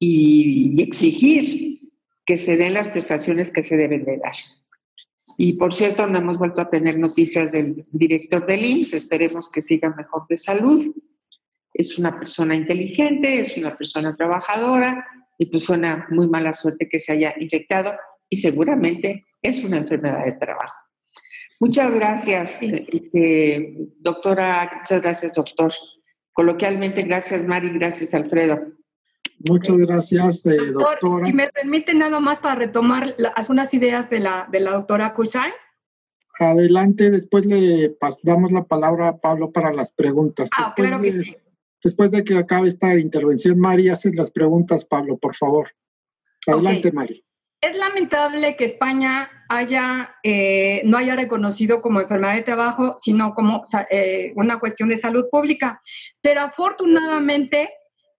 y exigir que se den las prestaciones que se deben de dar. Y por cierto, no hemos vuelto a tener noticias del director del IMSS, esperemos que siga mejor de salud. Es una persona inteligente, es una persona trabajadora y pues fue una muy mala suerte que se haya infectado y seguramente es una enfermedad de trabajo. Muchas gracias, doctora, muchas gracias, doctor. Coloquialmente, gracias, Mari, gracias, Alfredo. Muchas gracias, doctora. doctora. Si me permite nada más para retomar algunas ideas de la doctora Kursheim. Adelante, después le damos la palabra a Pablo para las preguntas. Claro que sí. Después de que acabe esta intervención, Mari, haces las preguntas, Pablo, por favor. Adelante, okay. Mari. Es lamentable que España no haya reconocido como enfermedad de trabajo, sino como una cuestión de salud pública. Pero afortunadamente,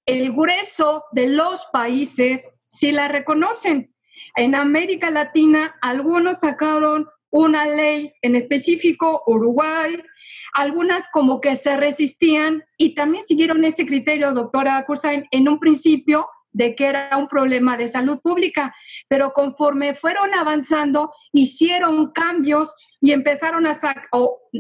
el grueso de los países sí la reconocen. En América Latina, algunos sacaron una ley en específico, Uruguay, algunas como que se resistían y también siguieron ese criterio, doctora Kursheim, en un principio de que era un problema de salud pública, pero conforme fueron avanzando, hicieron cambios y empezaron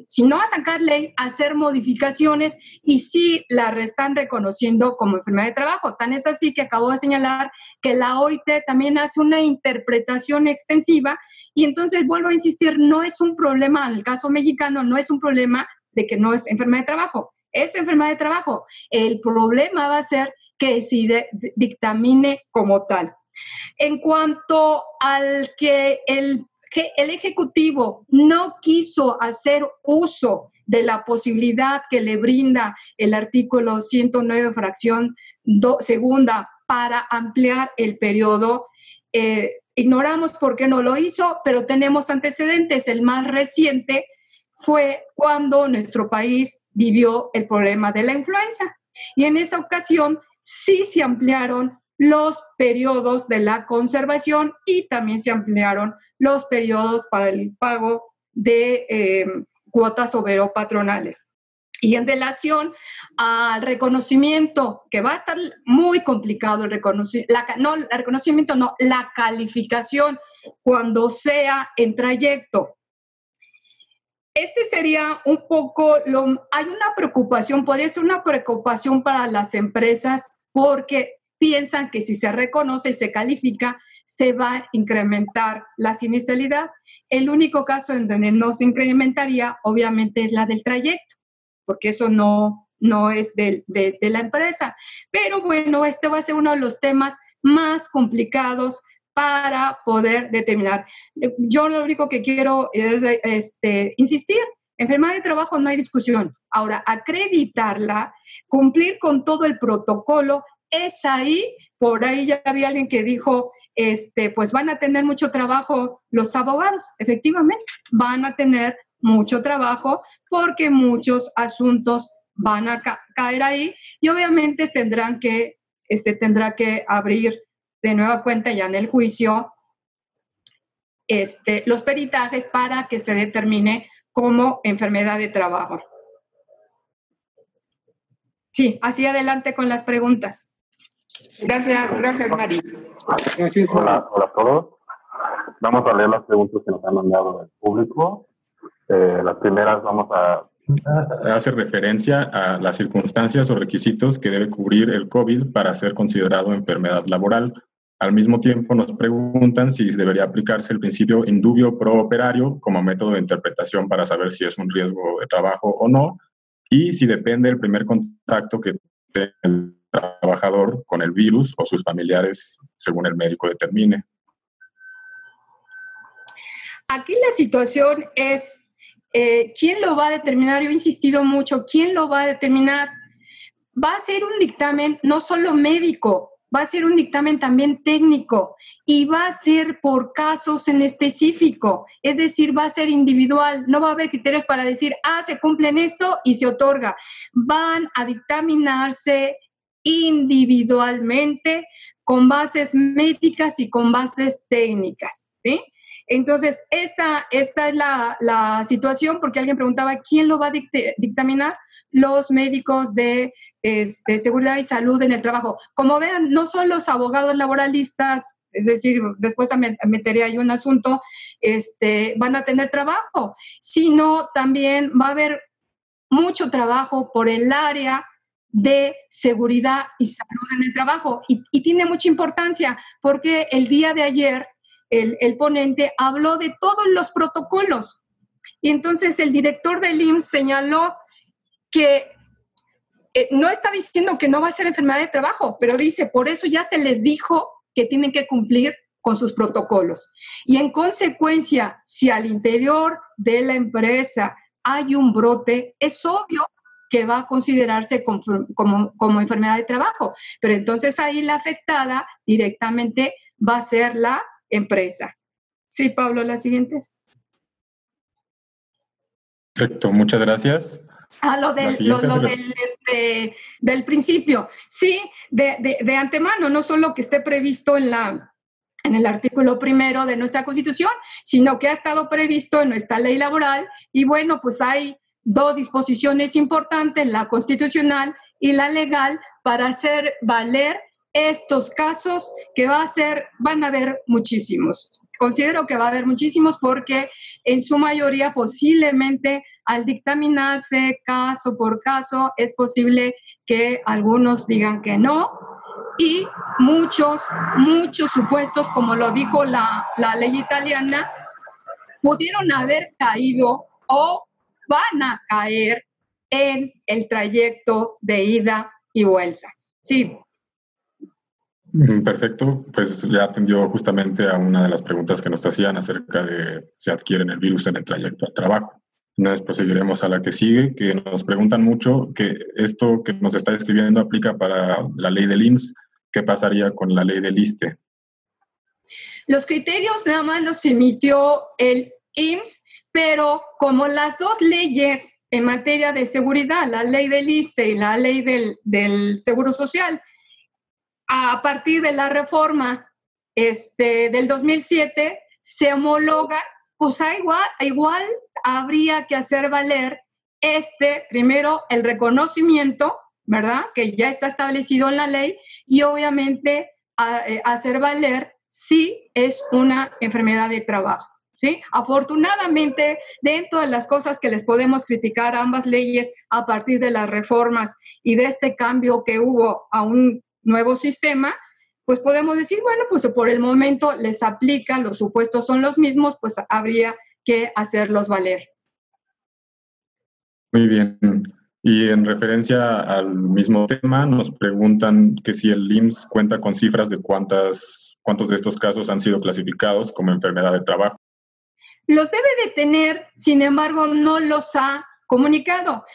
si no a sacar ley, a hacer modificaciones y sí la están reconociendo como enfermedad de trabajo. Tan es así que acabo de señalar que la OIT también hace una interpretación extensiva y entonces vuelvo a insistir, no es un problema, en el caso mexicano, no es un problema de que no es enfermedad de trabajo, es enfermedad de trabajo. El problema va a ser que si dictamine como tal. En cuanto al que el Ejecutivo no quiso hacer uso de la posibilidad que le brinda el artículo 109, fracción segunda, para ampliar el periodo, ignoramos por qué no lo hizo, pero tenemos antecedentes. El más reciente fue cuando nuestro país vivió el problema de la influenza. Y en esa ocasión sí se ampliaron los periodos de la conservación y también se ampliaron los periodos para el pago de cuotas obrero-patronales. Y en relación al reconocimiento, que va a estar muy complicado la calificación cuando sea en trayecto. Este sería un poco, hay una preocupación, podría ser una preocupación para las empresas porque piensan que si se reconoce y se califica, se va a incrementar la siniestralidad. El único caso en donde no se incrementaría, obviamente, es la del trayecto, porque eso no es de la empresa. Pero bueno, este va a ser uno de los temas más complicados para poder determinar. Yo lo único que quiero es insistir, enfermedad de trabajo no hay discusión. Ahora, acreditarla, cumplir con todo el protocolo, es ahí, por ahí ya había alguien que dijo, pues van a tener mucho trabajo los abogados. Efectivamente, van a tener mucho trabajo porque muchos asuntos van a caer ahí y obviamente tendrá que abrir de nueva cuenta ya en el juicio los peritajes para que se determine como enfermedad de trabajo. Sí, así adelante con las preguntas. Gracias, Mari. Gracias, Mari. Hola a todos. Vamos a leer las preguntas que nos han mandado del público. Las primeras hace referencia a las circunstancias o requisitos que debe cubrir el COVID para ser considerado enfermedad laboral. Al mismo tiempo nos preguntan si debería aplicarse el principio indubio pro operario como método de interpretación para saber si es un riesgo de trabajo o no, y si depende del primer contacto que tenga el trabajador con el virus o sus familiares, según el médico determine. Aquí la situación es, ¿quién lo va a determinar? Yo he insistido mucho, ¿quién lo va a determinar? Va a ser un dictamen no solo médico, va a ser un dictamen también técnico y va a ser por casos en específico, es decir, va a ser individual, no va a haber criterios para decir, se cumplen esto y se otorga. Van a dictaminarse individualmente con bases médicas y con bases técnicas, ¿sí? Entonces, esta es la situación, porque alguien preguntaba, ¿quién lo va a dictaminar? Los médicos de seguridad y salud en el trabajo. Como vean, no son los abogados laboralistas, es decir, después meteré ahí un asunto, van a tener trabajo, sino también va a haber mucho trabajo por el área de seguridad y salud en el trabajo. Y tiene mucha importancia, porque el día de ayer el ponente habló de todos los protocolos. Y entonces el director del IMSS señaló que no está diciendo que no va a ser enfermedad de trabajo, pero dice, por eso ya se les dijo que tienen que cumplir con sus protocolos. Y en consecuencia, si al interior de la empresa hay un brote, es obvio que va a considerarse como enfermedad de trabajo. Pero entonces ahí la afectada directamente va a ser la empresa. Sí, Pablo, las siguientes. Perfecto, muchas gracias. Del principio. Sí, de antemano, no solo que esté previsto en el artículo 1 de nuestra Constitución, sino que ha estado previsto en nuestra ley laboral. Y bueno, pues hay dos disposiciones importantes, la constitucional y la legal, para hacer valer estos casos que van a haber muchísimos. Considero que va a haber muchísimos porque en su mayoría posiblemente al dictaminarse caso por caso es posible que algunos digan que no y muchos supuestos, como lo dijo la ley italiana, pudieron haber caído o van a caer en el trayecto de ida y vuelta. Sí. Perfecto, pues ya atendió justamente a una de las preguntas que nos hacían acerca de si adquieren el virus en el trayecto al trabajo. Entonces proseguiremos a la que sigue, que nos preguntan mucho que esto que nos está describiendo aplica para la ley del IMSS. ¿Qué pasaría con la ley del ISSSTE? Los criterios nada más los emitió el IMSS, pero como las dos leyes en materia de seguridad, la ley del ISSSTE y la ley del Seguro Social, a partir de la reforma del 2007, se homologa, pues igual habría que hacer valer primero el reconocimiento, ¿verdad? Que ya está establecido en la ley, y obviamente hacer valer si es una enfermedad de trabajo, ¿sí? Afortunadamente, dentro de las cosas que les podemos criticar a ambas leyes a partir de las reformas y de este cambio que hubo a un nuevo sistema, pues podemos decir, bueno, pues por el momento les aplican, los supuestos son los mismos, pues habría que hacerlos valer. Muy bien. Y en referencia al mismo tema, nos preguntan que si el IMSS cuenta con cifras de cuántos de estos casos han sido clasificados como enfermedad de trabajo. Los debe de tener, sin embargo, no los ha comunicado.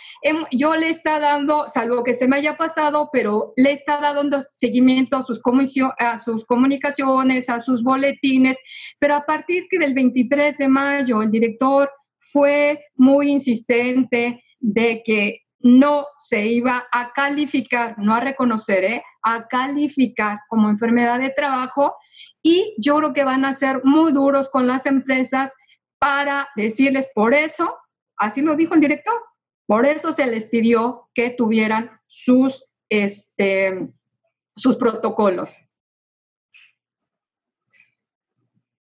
Yo le está dando, salvo que se me haya pasado, pero le está dando seguimiento a sus comunicaciones, a sus boletines, pero a partir del 23 de mayo el director fue muy insistente de que no se iba a calificar, no a reconocer, a calificar como enfermedad de trabajo, y yo creo que van a ser muy duros con las empresas para decirles, por eso, así lo dijo el director, por eso se les pidió que tuvieran sus protocolos.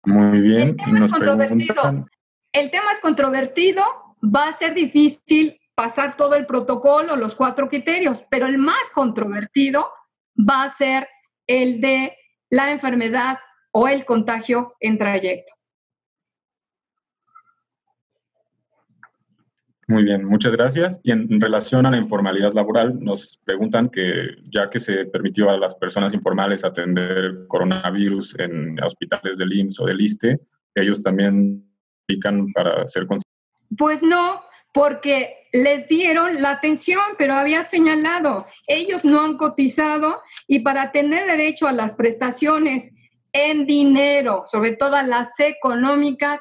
Muy bien. El tema es controvertido. El tema es controvertido, va a ser difícil pasar todo el protocolo, los 4 criterios, pero el más controvertido va a ser el de la enfermedad o el contagio en trayecto. Muy bien, muchas gracias. Y en relación a la informalidad laboral, nos preguntan que ya que se permitió a las personas informales atender coronavirus en hospitales del IMSS o del ISSSTE, ellos también aplican para ser considerados. Pues no, porque les dieron la atención, pero había señalado, ellos no han cotizado y para tener derecho a las prestaciones en dinero, sobre todo a las económicas,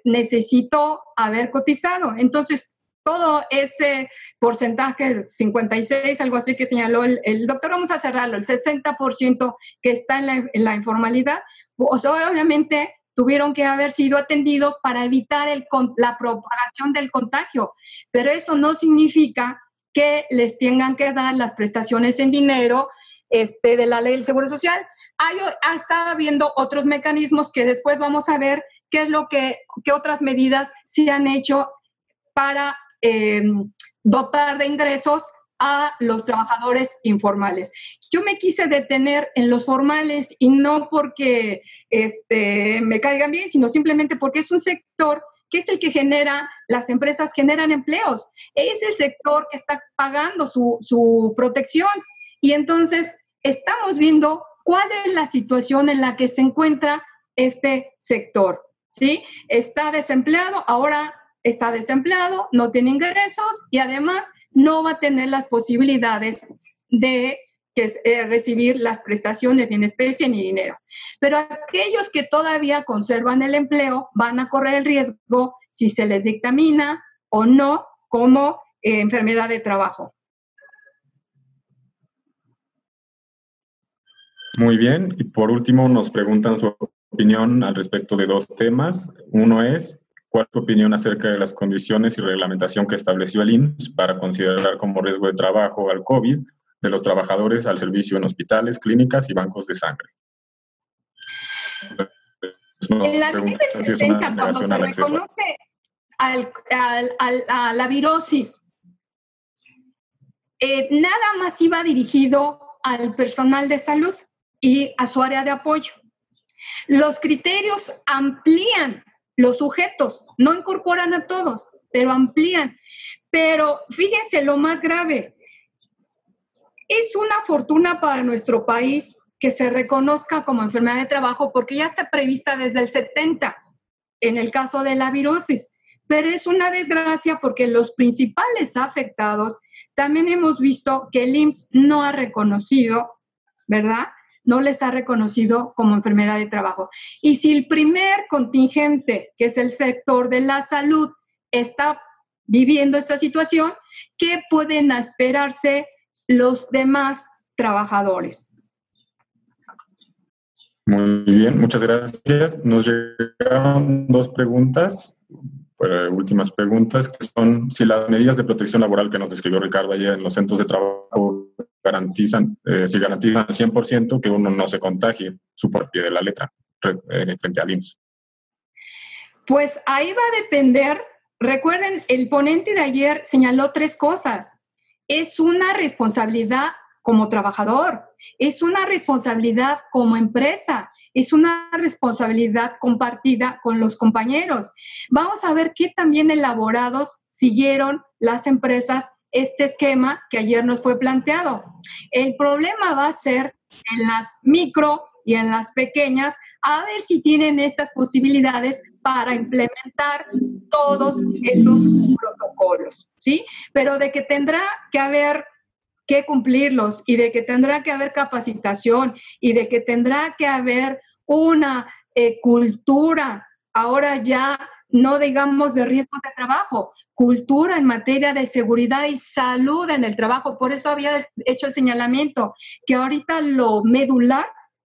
necesitó haber cotizado. Entonces, todo ese porcentaje, 56, algo así que señaló el doctor, vamos a cerrarlo, el 60% que está en la informalidad, pues obviamente tuvieron que haber sido atendidos para evitar la propagación del contagio, pero eso no significa que les tengan que dar las prestaciones en dinero de la ley del Seguro Social. Está habiendo otros mecanismos que después vamos a ver qué otras medidas se han hecho para dotar de ingresos a los trabajadores informales. Yo me quise detener en los formales y no porque me caigan bien, sino simplemente porque es un sector que es el que las empresas generan empleos. Es el sector que está pagando su protección. Y entonces estamos viendo cuál es la situación en la que se encuentra este sector, ¿sí? Está desempleado, ahora está desempleado, no tiene ingresos y además no va a tener las posibilidades de recibir las prestaciones ni en especie ni dinero. Pero aquellos que todavía conservan el empleo van a correr el riesgo si se les dictamina o no como enfermedad de trabajo. Muy bien, y por último nos preguntan su opinión al respecto de 2 temas. Uno es, ¿cuál es tu opinión acerca de las condiciones y reglamentación que estableció el IMSS para considerar como riesgo de trabajo al COVID de los trabajadores al servicio en hospitales, clínicas y bancos de sangre? En la ley del 70, cuando se reconoce a la virosis, nada más iba dirigido al personal de salud y a su área de apoyo. Los criterios amplían los sujetos, no incorporan a todos, pero amplían. Pero fíjense lo más grave, es una fortuna para nuestro país que se reconozca como enfermedad de trabajo porque ya está prevista desde el 70 en el caso de la virosis, pero es una desgracia porque los principales afectados también hemos visto que el IMSS no ha reconocido, ¿verdad? No les ha reconocido como enfermedad de trabajo. Y si el primer contingente, que es el sector de la salud, está viviendo esta situación, ¿qué pueden esperarse los demás trabajadores? Muy bien, muchas gracias. Nos llegaron 2 preguntas, últimas preguntas, que son si las medidas de protección laboral que nos describió Ricardo ayer en los centros de trabajo garantizan, si garantizan al 100% que uno no se contagie, su por pie de la letra, frente al IMSS. Pues ahí va a depender. Recuerden, el ponente de ayer señaló 3 cosas. Es una responsabilidad como trabajador, es una responsabilidad como empresa, es una responsabilidad compartida con los compañeros. Vamos a ver qué también elaborados siguieron las empresas este esquema que ayer nos fue planteado. El problema va a ser en las micro y en las pequeñas, a ver si tienen estas posibilidades para implementar todos esos protocolos, ¿sí? Pero de que tendrá que haber que cumplirlos y de que tendrá que haber capacitación y de que tendrá que haber una cultura, ahora ya no digamos de riesgos de trabajo, cultura en materia de seguridad y salud en el trabajo. Por eso había hecho el señalamiento que ahorita lo medular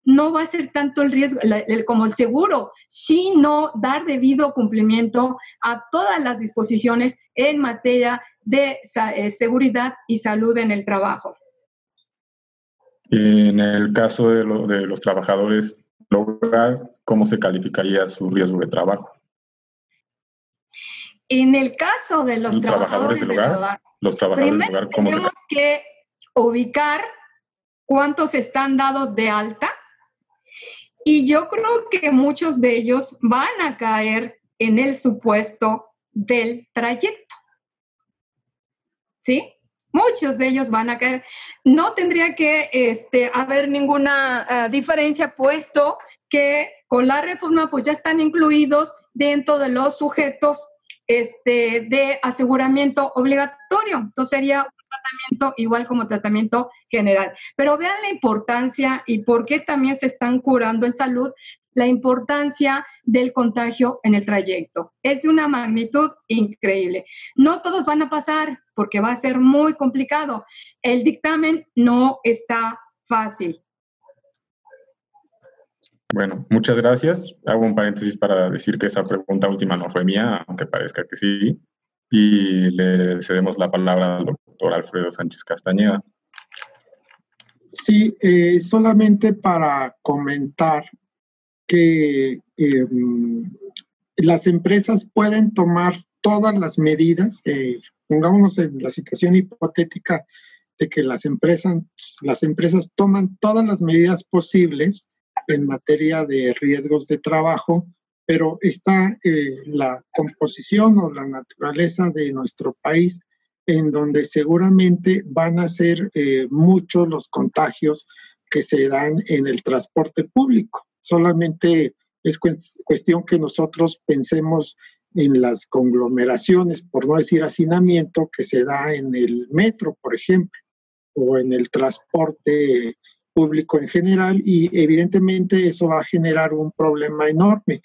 no va a ser tanto el riesgo como el seguro, sino dar debido cumplimiento a todas las disposiciones en materia de seguridad y salud en el trabajo. En el caso de los trabajadores del hogar, ¿cómo se calificaría su riesgo de trabajo? En el caso de los trabajadores del hogar, primero tenemos que ubicar cuántos están dados de alta, y yo creo que muchos de ellos van a caer en el supuesto del trayecto. ¿Sí? Muchos de ellos van a caer. No tendría que haber ninguna diferencia, puesto que con la reforma pues ya están incluidos dentro de los sujetos de aseguramiento obligatorio. Entonces sería un tratamiento igual como tratamiento general. Pero vean la importancia y por qué también se están curando en salud, la importancia del contagio en el trayecto. Es de una magnitud increíble. No todos van a pasar porque va a ser muy complicado. El dictamen no está fácil. Bueno, muchas gracias. Hago un paréntesis para decir que esa pregunta última no fue mía, aunque parezca que sí. Y le cedemos la palabra al doctor Alfredo Sánchez Castañeda. Sí, solamente para comentar que las empresas pueden tomar todas las medidas, pongámonos en la situación hipotética de que las empresas toman todas las medidas posibles en materia de riesgos de trabajo, pero está la composición o la naturaleza de nuestro país, en donde seguramente van a ser muchos los contagios que se dan en el transporte público. Solamente es cuestión que nosotros pensemos en las conglomeraciones, por no decir hacinamiento, que se da en el metro, por ejemplo, o en el transporte público en general, y evidentemente eso va a generar un problema enorme.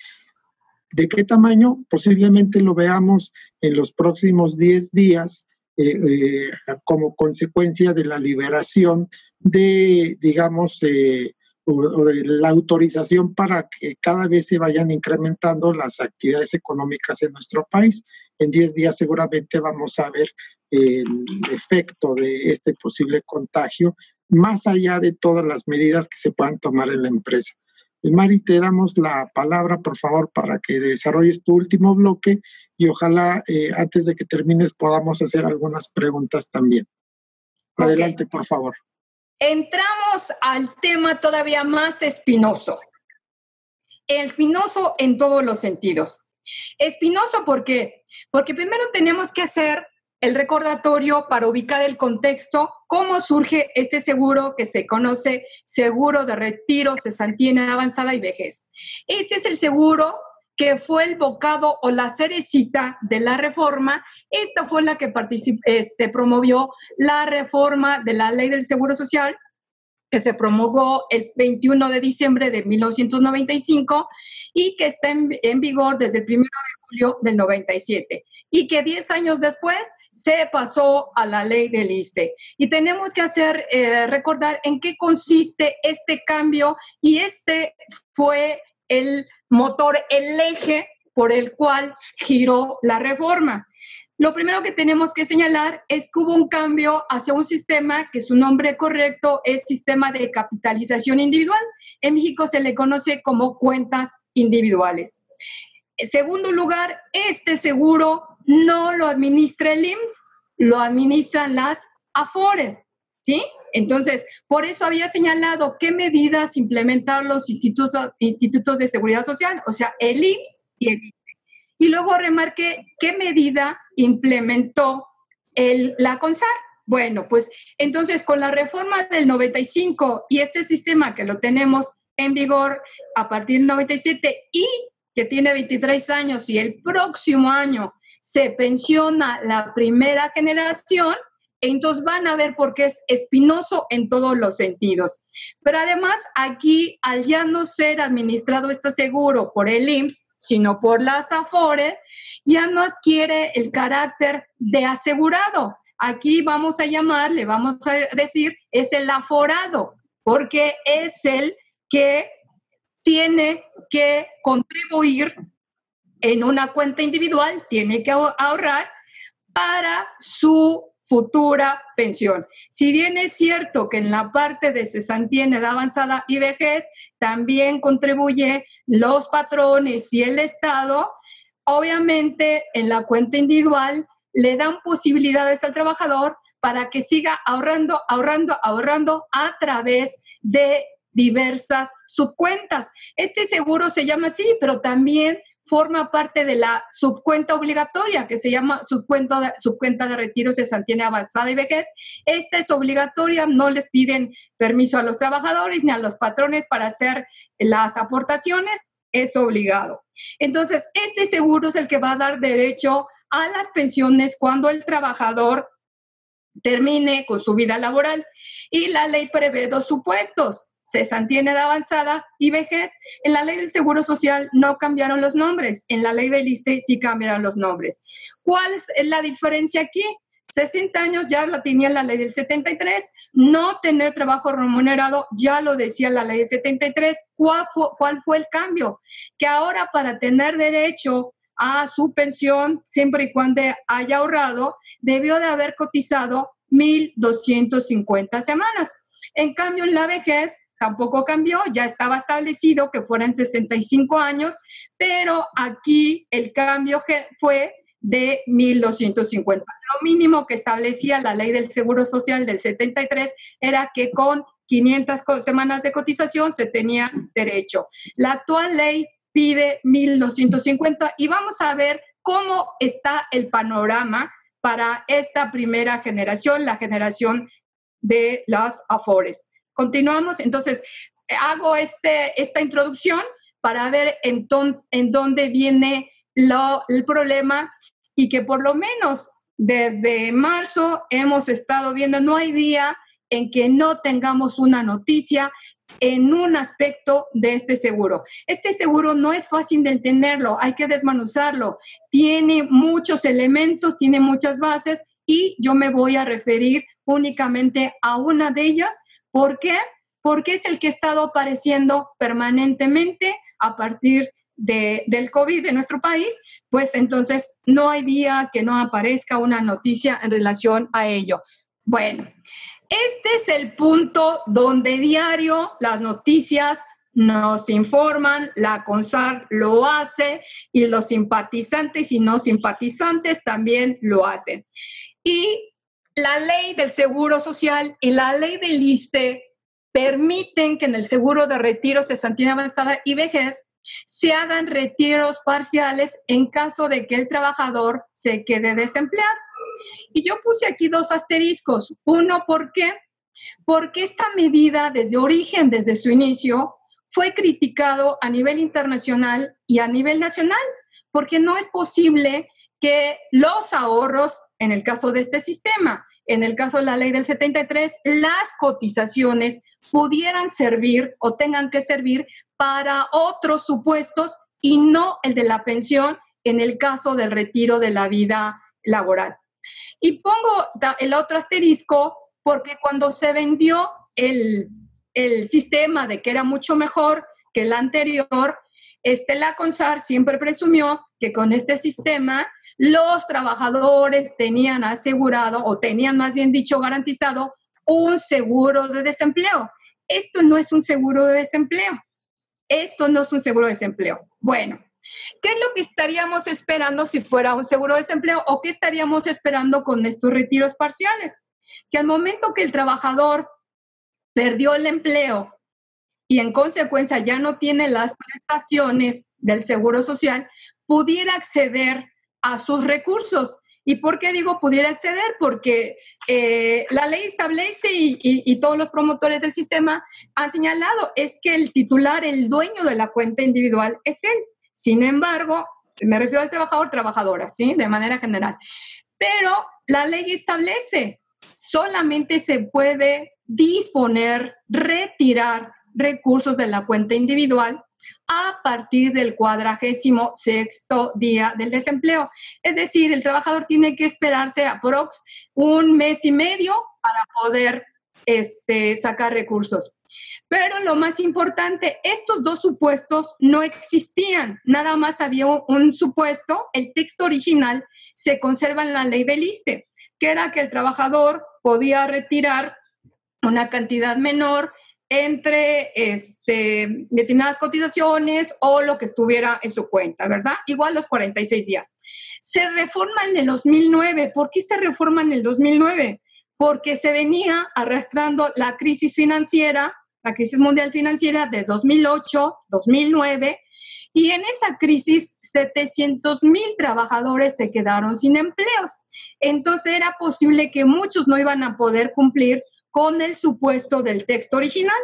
¿De qué tamaño? Posiblemente lo veamos en los próximos 10 días como consecuencia de la liberación de, digamos, o de la autorización para que cada vez se vayan incrementando las actividades económicas en nuestro país. En 10 días seguramente vamos a ver el efecto de este posible contagio, más allá de todas las medidas que se puedan tomar en la empresa. Mari, te damos la palabra, por favor, para que desarrolles tu último bloque y ojalá antes de que termines podamos hacer algunas preguntas también. Adelante, por favor. Entramos al tema todavía más espinoso. Espinoso en todos los sentidos. Espinoso, ¿por qué? Porque primero tenemos que hacer el recordatorio para ubicar el contexto, cómo surge este seguro que se conoce seguro de retiro, cesantía avanzada y vejez. Este es el seguro que fue el bocado o la cerecita de la reforma. Esta fue la que promovió la reforma de la Ley del Seguro Social, que se promulgó el 21 de diciembre de 1995 y que está en vigor desde el 1 de julio del 97, y que 10 años después se pasó a la ley del ISSSTE. Y tenemos que recordar en qué consiste este cambio, y este fue el motor, el eje por el cual giró la reforma. Lo primero que tenemos que señalar es que hubo un cambio hacia un sistema que su nombre correcto es sistema de capitalización individual. En México se le conoce como cuentas individuales. En segundo lugar, este seguro no lo administra el IMSS, lo administran las AFORE, ¿sí? Entonces, por eso había señalado qué medidas implementar los institutos de seguridad social, o sea, el IMSS y el ISSSTE. Y luego remarqué qué medida implementó la CONSAR. Bueno, pues entonces con la reforma del 95 y este sistema que lo tenemos en vigor a partir del 97 y que tiene 23 años y el próximo año se pensiona la primera generación, entonces van a ver por qué es espinoso en todos los sentidos. Pero además aquí, al ya no ser administrado este seguro por el IMSS, sino por las AFORE, ya no adquiere el carácter de asegurado. Aquí vamos a decir, es el aforado, porque es el que tiene que contribuir en una cuenta individual, tiene que ahorrar para su futura pensión. Si bien es cierto que en la parte de cesantía en edad avanzada y vejez también contribuye los patrones y el Estado, obviamente en la cuenta individual le dan posibilidades al trabajador para que siga ahorrando a través de diversas subcuentas. Este seguro se llama así, pero también forma parte de la subcuenta obligatoria, que se llama subcuenta de retiro, cesantía avanzada y vejez. Esta es obligatoria, no les piden permiso a los trabajadores ni a los patrones para hacer las aportaciones, es obligado. Entonces, este seguro es el que va a dar derecho a las pensiones cuando el trabajador termine con su vida laboral. Y la ley prevé dos supuestos: cesantía en edad avanzada y vejez. En la ley del Seguro Social no cambiaron los nombres, en la ley del ISSSTE sí cambiaron los nombres. ¿Cuál es la diferencia aquí? 60 años ya la tenía la ley del 73, no tener trabajo remunerado ya lo decía la ley del 73. ¿Cuál fue el cambio? Que ahora para tener derecho a su pensión, siempre y cuando haya ahorrado, debió de haber cotizado 1,250 semanas. En cambio, en la vejez tampoco cambió, ya estaba establecido que fueran 65 años, pero aquí el cambio fue de 1,250. Lo mínimo que establecía la ley del Seguro Social del 73 era que con 500 semanas de cotización se tenía derecho. La actual ley pide 1,250 y vamos a ver cómo está el panorama para esta primera generación, la generación de las AFORES. Continuamos, entonces hago esta introducción para ver en dónde viene el problema, y que por lo menos desde marzo hemos estado viendo, no hay día en que no tengamos una noticia en un aspecto de este seguro. Este seguro no es fácil de entenderlo, hay que desmenuzarlo, tiene muchos elementos, tiene muchas bases, y yo me voy a referir únicamente a una de ellas. ¿Por qué? Porque es el que ha estado apareciendo permanentemente a partir del COVID en nuestro país, pues entonces no hay día que no aparezca una noticia en relación a ello. Bueno, este es el punto donde diario las noticias nos informan, la CONSAR lo hace y los simpatizantes y no simpatizantes también lo hacen. Y la ley del Seguro Social y la ley del ISSSTE permiten que en el seguro de retiro, cesantía avanzada y vejez se hagan retiros parciales en caso de que el trabajador se quede desempleado. Y yo puse aquí dos asteriscos. Uno, ¿por qué? Porque esta medida desde origen, desde su inicio, fue criticado a nivel internacional y a nivel nacional, porque no es posible que los ahorros, en el caso de este sistema, en el caso de la ley del 73, las cotizaciones pudieran servir o tengan que servir para otros supuestos y no el de la pensión en el caso del retiro de la vida laboral. Y pongo el otro asterisco porque cuando se vendió el sistema de que era mucho mejor que el anterior, la CONSAR siempre presumió que con este sistema los trabajadores tenían asegurado, o tenían más bien dicho garantizado, un seguro de desempleo. Esto no es un seguro de desempleo. Esto no es un seguro de desempleo. Bueno, ¿qué es lo que estaríamos esperando si fuera un seguro de desempleo? ¿O qué estaríamos esperando con estos retiros parciales? Que al momento que el trabajador perdió el empleo y en consecuencia ya no tiene las prestaciones del Seguro Social, pudiera acceder a sus recursos. ¿Y por qué digo pudiera acceder? Porque la ley establece y todos los promotores del sistema han señalado, es que el titular, el dueño de la cuenta individual es él. Sin embargo, me refiero al trabajador, trabajadora, ¿sí? De manera general. Pero la ley establece, solamente se puede disponer, retirar recursos de la cuenta individual a partir del 46º día del desempleo. Es decir, el trabajador tiene que esperarse aprox 1 mes y medio para poder sacar recursos. Pero lo más importante, estos dos supuestos no existían, nada más había un supuesto, el texto original se conserva en la ley del ISSSTE, que era que el trabajador podía retirar una cantidad menor entre determinadas cotizaciones o lo que estuviera en su cuenta, ¿verdad? Igual los 46 días. Se reforma en el 2009. ¿Por qué se reforma en el 2009? Porque se venía arrastrando la crisis financiera, la crisis mundial financiera de 2008, 2009, y en esa crisis 700,000 trabajadores se quedaron sin empleos. Entonces era posible que muchos no iban a poder cumplir con el supuesto del texto original.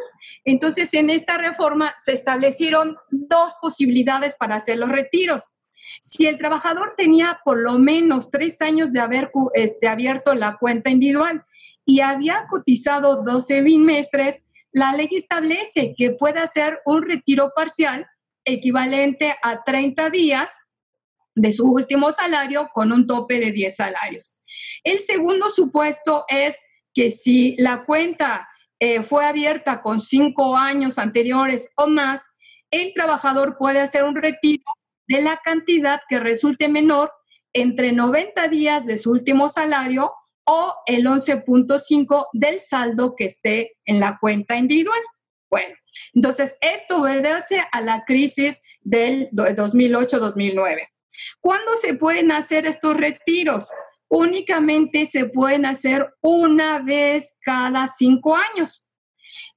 Entonces, en esta reforma se establecieron dos posibilidades para hacer los retiros. Si el trabajador tenía por lo menos 3 años de haber abierto la cuenta individual y había cotizado 12 bimestres, la ley establece que puede hacer un retiro parcial equivalente a 30 días de su último salario con un tope de 10 salarios. El segundo supuesto es que si la cuenta fue abierta con 5 años anteriores o más, el trabajador puede hacer un retiro de la cantidad que resulte menor entre 90 días de su último salario o el 11.5 del saldo que esté en la cuenta individual. Bueno, entonces esto obedece a la crisis del 2008-2009. ¿Cuándo se pueden hacer estos retiros? Únicamente se pueden hacer una vez cada 5 años.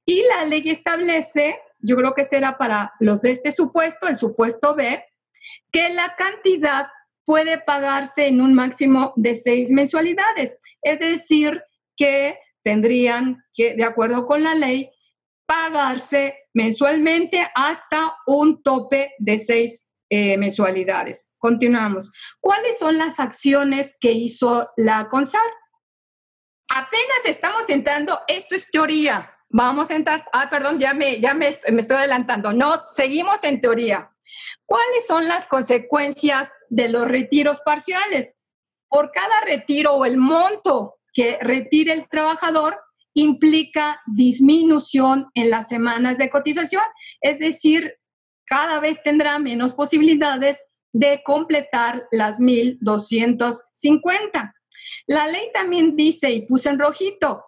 Y la ley establece, yo creo que será para los de este supuesto, el supuesto B, que la cantidad puede pagarse en un máximo de 6 mensualidades. Es decir, que tendrían que, de acuerdo con la ley, pagarse mensualmente hasta un tope de 6 mensualidades. Continuamos. ¿Cuáles son las acciones que hizo la CONSAR? Apenas estamos entrando, esto es teoría. Vamos a entrar, perdón, ya me estoy adelantando. No, seguimos en teoría. ¿Cuáles son las consecuencias de los retiros parciales? Por cada retiro o el monto que retire el trabajador implica disminución en las semanas de cotización, es decir, cada vez tendrá menos posibilidades de completar las 1,250. La ley también dice, y puse en rojito,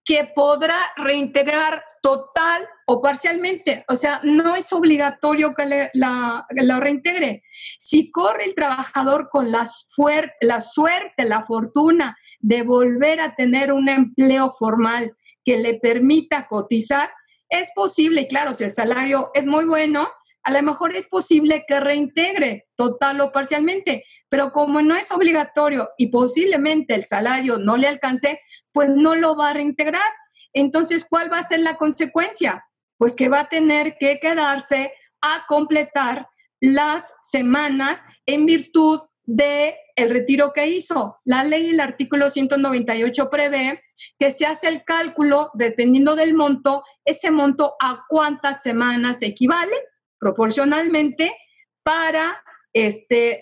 que podrá reintegrar total o parcialmente. O sea, no es obligatorio que la reintegre. Si corre el trabajador con la suerte, la fortuna de volver a tener un empleo formal que le permita cotizar, es posible, claro, si el salario es muy bueno, a lo mejor es posible que reintegre total o parcialmente, pero como no es obligatorio y posiblemente el salario no le alcance, pues no lo va a reintegrar. Entonces, ¿cuál va a ser la consecuencia? Pues que va a tener que quedarse a completar las semanas en virtud del retiro que hizo. La ley, el artículo 198 prevé que se hace el cálculo, dependiendo del monto, ese monto a cuántas semanas equivale proporcionalmente para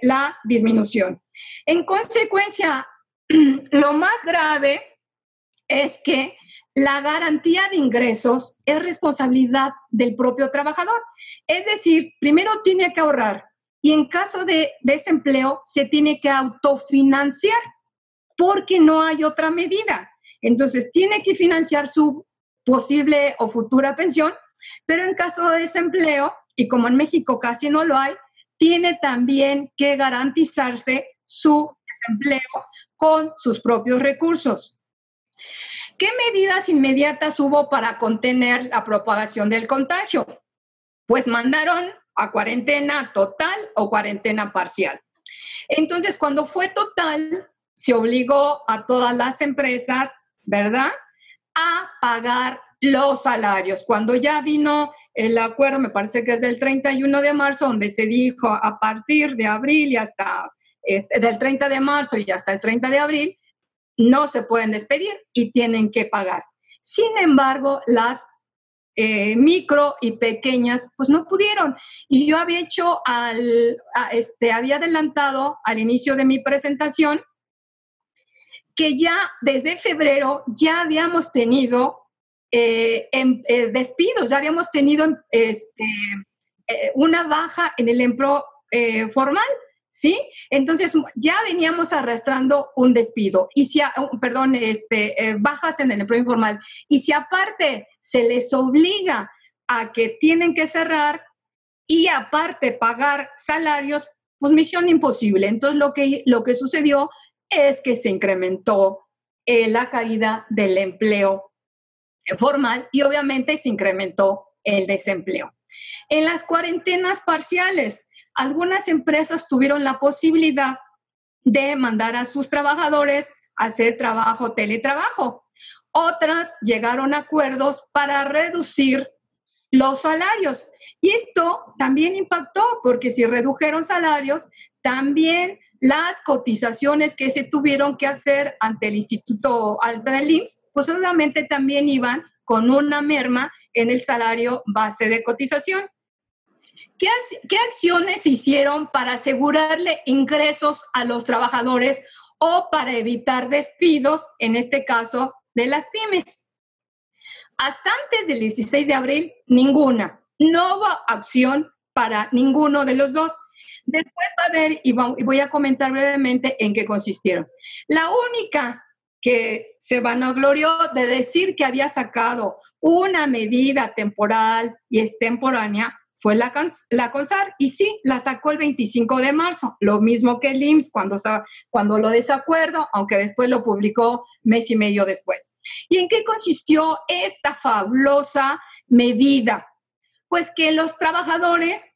la disminución. En consecuencia, lo más grave es que la garantía de ingresos es responsabilidad del propio trabajador. Es decir, primero tiene que ahorrar y en caso de desempleo se tiene que autofinanciar porque no hay otra medida. Entonces, tiene que financiar su posible o futura pensión, pero en caso de desempleo, y como en México casi no lo hay, tiene también que garantizarse su desempleo con sus propios recursos. ¿Qué medidas inmediatas hubo para contener la propagación del contagio? Pues mandaron a cuarentena total o cuarentena parcial. Entonces, cuando fue total, se obligó a todas las empresas, ¿verdad?, a pagar los salarios. Cuando ya vino el acuerdo, me parece que es del 31 de marzo, donde se dijo a partir de abril y hasta del 30 de marzo y hasta el 30 de abril, no se pueden despedir y tienen que pagar. Sin embargo, las micro y pequeñas, pues no pudieron. Y yo había hecho había adelantado al inicio de mi presentación que ya desde febrero ya habíamos tenido despidos, ya habíamos tenido una baja en el empleo formal, ¿sí? Entonces ya veníamos arrastrando un despido, y si, bajas en el empleo informal, y si aparte se les obliga a que tienen que cerrar y aparte pagar salarios, pues misión imposible. Entonces lo que sucedió es que se incrementó la caída del empleo formal y obviamente se incrementó el desempleo. En las cuarentenas parciales, algunas empresas tuvieron la posibilidad de mandar a sus trabajadores a hacer teletrabajo. Otras llegaron a acuerdos para reducir los salarios. Y esto también impactó, porque si redujeron salarios, también las cotizaciones que se tuvieron que hacer ante el Instituto, ante el IMSS, pues obviamente también iban con una merma en el salario base de cotización. ¿Qué acciones se hicieron para asegurarle ingresos a los trabajadores o para evitar despidos, en este caso, de las pymes? Hasta antes del 16 de abril, ninguna. No hubo acción para ninguno de los dos. Después va a haber, y voy a comentar brevemente en qué consistieron. La única que se vanaglorió de decir que había sacado una medida temporal y extemporánea fue la CONSAR, y sí, la sacó el 25 de marzo, lo mismo que el IMSS cuando lo desacuerdo, aunque después lo publicó mes y medio después. ¿Y en qué consistió esta fabulosa medida? Pues que los trabajadores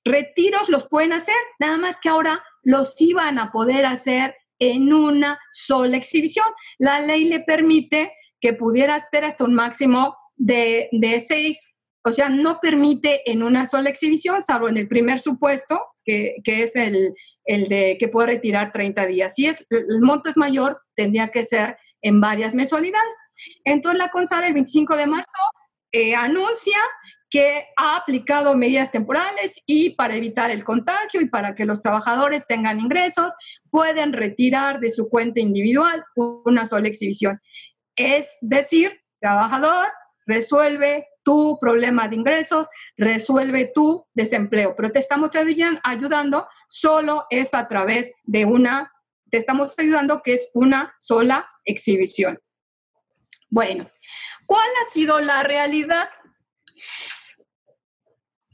retiros los pueden hacer, nada más que ahora los iban a poder hacer en una sola exhibición. La ley le permite que pudiera hacer hasta un máximo de 6. O sea, no permite en una sola exhibición, salvo en el primer supuesto, que es el de que puede retirar 30 días. Si el monto es mayor, tendría que ser en varias mensualidades. Entonces, la CONSAR el 25 de marzo anuncia que ha aplicado medidas temporales y para evitar el contagio y para que los trabajadores tengan ingresos, pueden retirar de su cuenta individual una sola exhibición. Es decir, trabajador, resuelve tu problema de ingresos, resuelve tu desempleo, pero te estamos ayudando, solo es a través de te estamos ayudando que es una sola exhibición. Bueno, ¿cuál ha sido la realidad?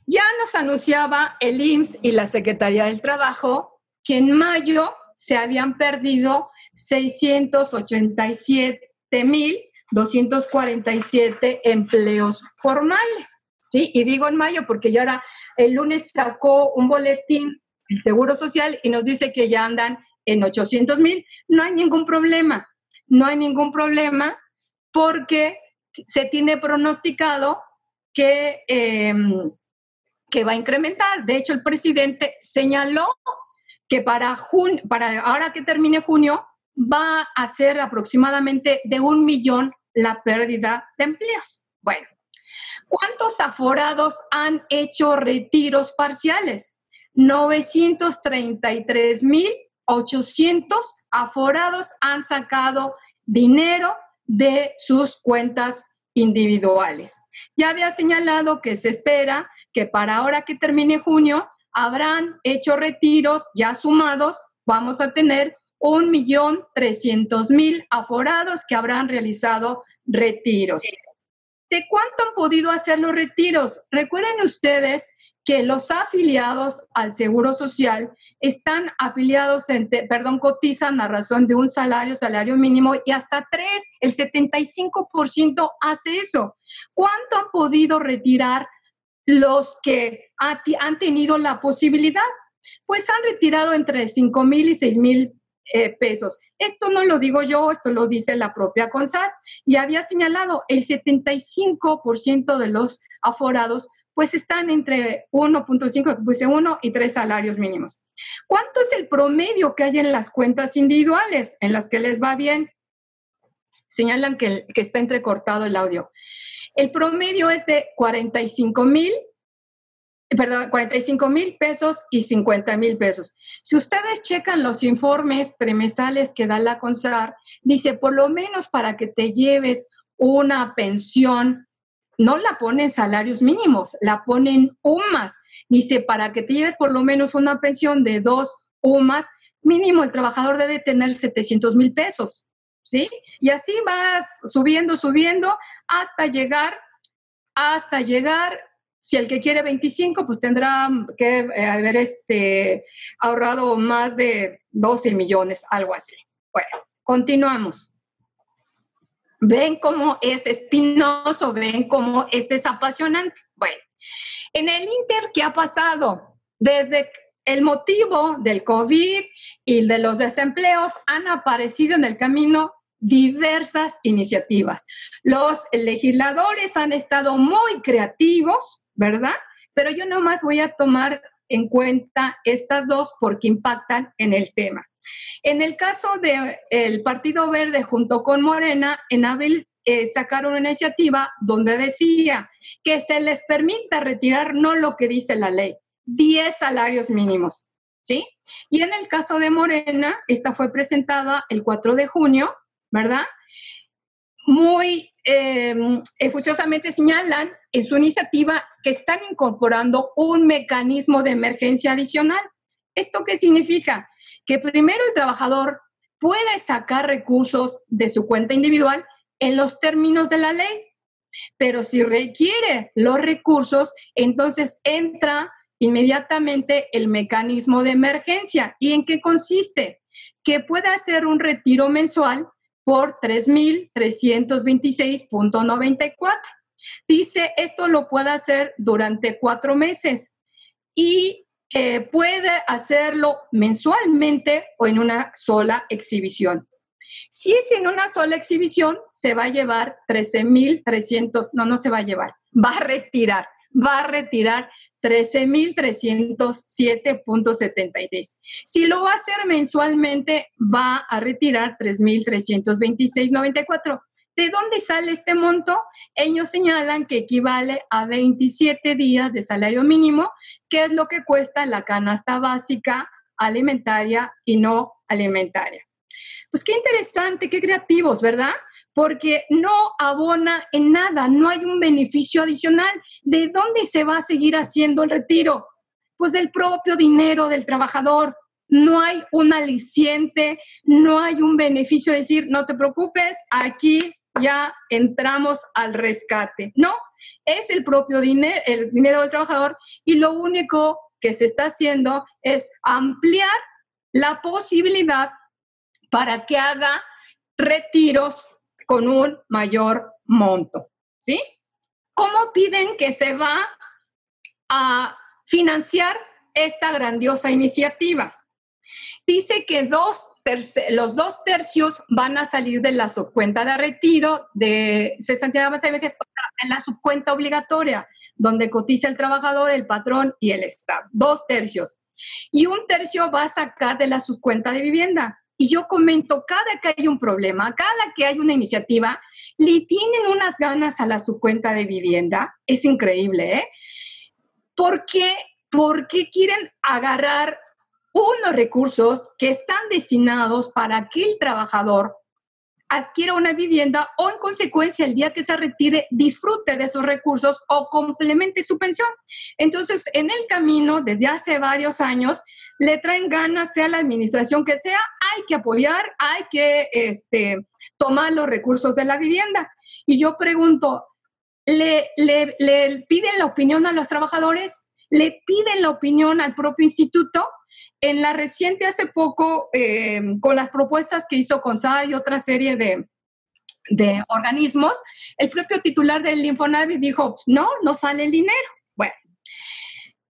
Ya nos anunciaba el IMSS y la Secretaría del Trabajo que en mayo se habían perdido 687,247 empleos formales, ¿sí? Y digo en mayo porque ya ahora el lunes sacó un boletín el Seguro Social y nos dice que ya andan en 800,000. No hay ningún problema, porque se tiene pronosticado que va a incrementar. De hecho, el presidente señaló que para ahora que termine junio, va a ser aproximadamente de 1 millón la pérdida de empleos. Bueno, ¿cuántos aforados han hecho retiros parciales? 933,800 aforados han sacado dinero de sus cuentas individuales. Ya había señalado que se espera que para ahora que termine junio habrán hecho retiros ya sumados, vamos a tener 1,300,000 aforados que habrán realizado retiros. ¿De cuánto han podido hacer los retiros? Recuerden ustedes que los afiliados al Seguro Social están afiliados, cotizan a razón de un salario mínimo y hasta 3, el 75% hace eso. ¿Cuánto han podido retirar los que han tenido la posibilidad? Pues han retirado entre 5,000 y 6,000 pesos. Esto no lo digo yo, esto lo dice la propia CONSAR, y había señalado el 75% de los aforados pues están entre 1.5, que puse 1, y 3 salarios mínimos. ¿Cuánto es el promedio que hay en las cuentas individuales en las que les va bien? Señalan que está entrecortado el audio. El promedio es de 45,000 pesos y 50,000 pesos. Si ustedes checan los informes trimestrales que da la CONSAR, dice por lo menos para que te lleves una pensión, no la pone en salarios mínimos, la pone en UMAS. Dice, para que te lleves por lo menos una pensión de 2 UMAS, mínimo el trabajador debe tener 700,000 pesos, ¿sí? Y así vas subiendo, hasta llegar, si el que quiere 25, pues tendrá que haber ahorrado más de 12 millones, algo así. Bueno, continuamos. ¿Ven cómo es espinoso? ¿Ven cómo es desapasionante? Bueno, en el Inter, ¿qué ha pasado? Desde el motivo del COVID y de los desempleos, han aparecido en el camino diversas iniciativas. Los legisladores han estado muy creativos, ¿verdad? Pero yo nomás voy a tomar en cuenta estas dos porque impactan en el tema. En el caso del Partido Verde junto con Morena, en abril sacaron una iniciativa donde decía que se les permita retirar no lo que dice la ley, 10 salarios mínimos, ¿sí? Y en el caso de Morena, esta fue presentada el 4 de junio, ¿verdad? Muy efusiosamente señalan en su iniciativa que están incorporando un mecanismo de emergencia adicional. ¿Esto qué significa? Que primero el trabajador puede sacar recursos de su cuenta individual en los términos de la ley, pero si requiere los recursos, entonces entra inmediatamente el mecanismo de emergencia. ¿Y en qué consiste? Que puede hacer un retiro mensual por 3,326.94. Dice, esto lo puede hacer durante 4 meses y puede hacerlo mensualmente o en una sola exhibición. Si es en una sola exhibición, se va a llevar 13,300, no se va a llevar, va a retirar 13,307.76. Si lo va a hacer mensualmente, va a retirar 3,326.94. ¿De dónde sale este monto? Ellos señalan que equivale a 27 días de salario mínimo, que es lo que cuesta la canasta básica alimentaria y no alimentaria. Pues qué interesante, qué creativos, ¿verdad? Porque no abona en nada, no hay un beneficio adicional. ¿De dónde se va a seguir haciendo el retiro? Pues del propio dinero del trabajador. No hay un aliciente, no hay un beneficio de decir, no te preocupes, aquí ya entramos al rescate. No, es el propio dinero, el dinero del trabajador, y lo único que se está haciendo es ampliar la posibilidad para que haga retiros con un mayor monto, ¿sí? ¿Cómo piden que se va a financiar esta grandiosa iniciativa? Dice que los 2 tercios van a salir de la subcuenta de retiro de cesantía de avanzada vejez, en la subcuenta obligatoria, donde cotiza el trabajador, el patrón y el Estado. 2 tercios. Y 1 tercio va a sacar de la subcuenta de vivienda. Y yo comento, cada que hay un problema, cada que hay una iniciativa, le tienen unas ganas a la subcuenta de vivienda. Es increíble, ¿eh? ¿Por qué quieren agarrar unos recursos que están destinados para que el trabajador adquiera una vivienda o, en consecuencia, el día que se retire, disfrute de esos recursos o complemente su pensión? Entonces, en el camino, desde hace varios años, le traen ganas, sea la administración que sea, hay que apoyar, hay que tomar los recursos de la vivienda. Y yo pregunto, ¿le piden la opinión a los trabajadores? ¿Le piden la opinión al propio instituto? En la reciente, hace poco, con las propuestas que hizo CONSAR y otra serie de organismos, el propio titular del Infonavit dijo, no sale el dinero. Bueno,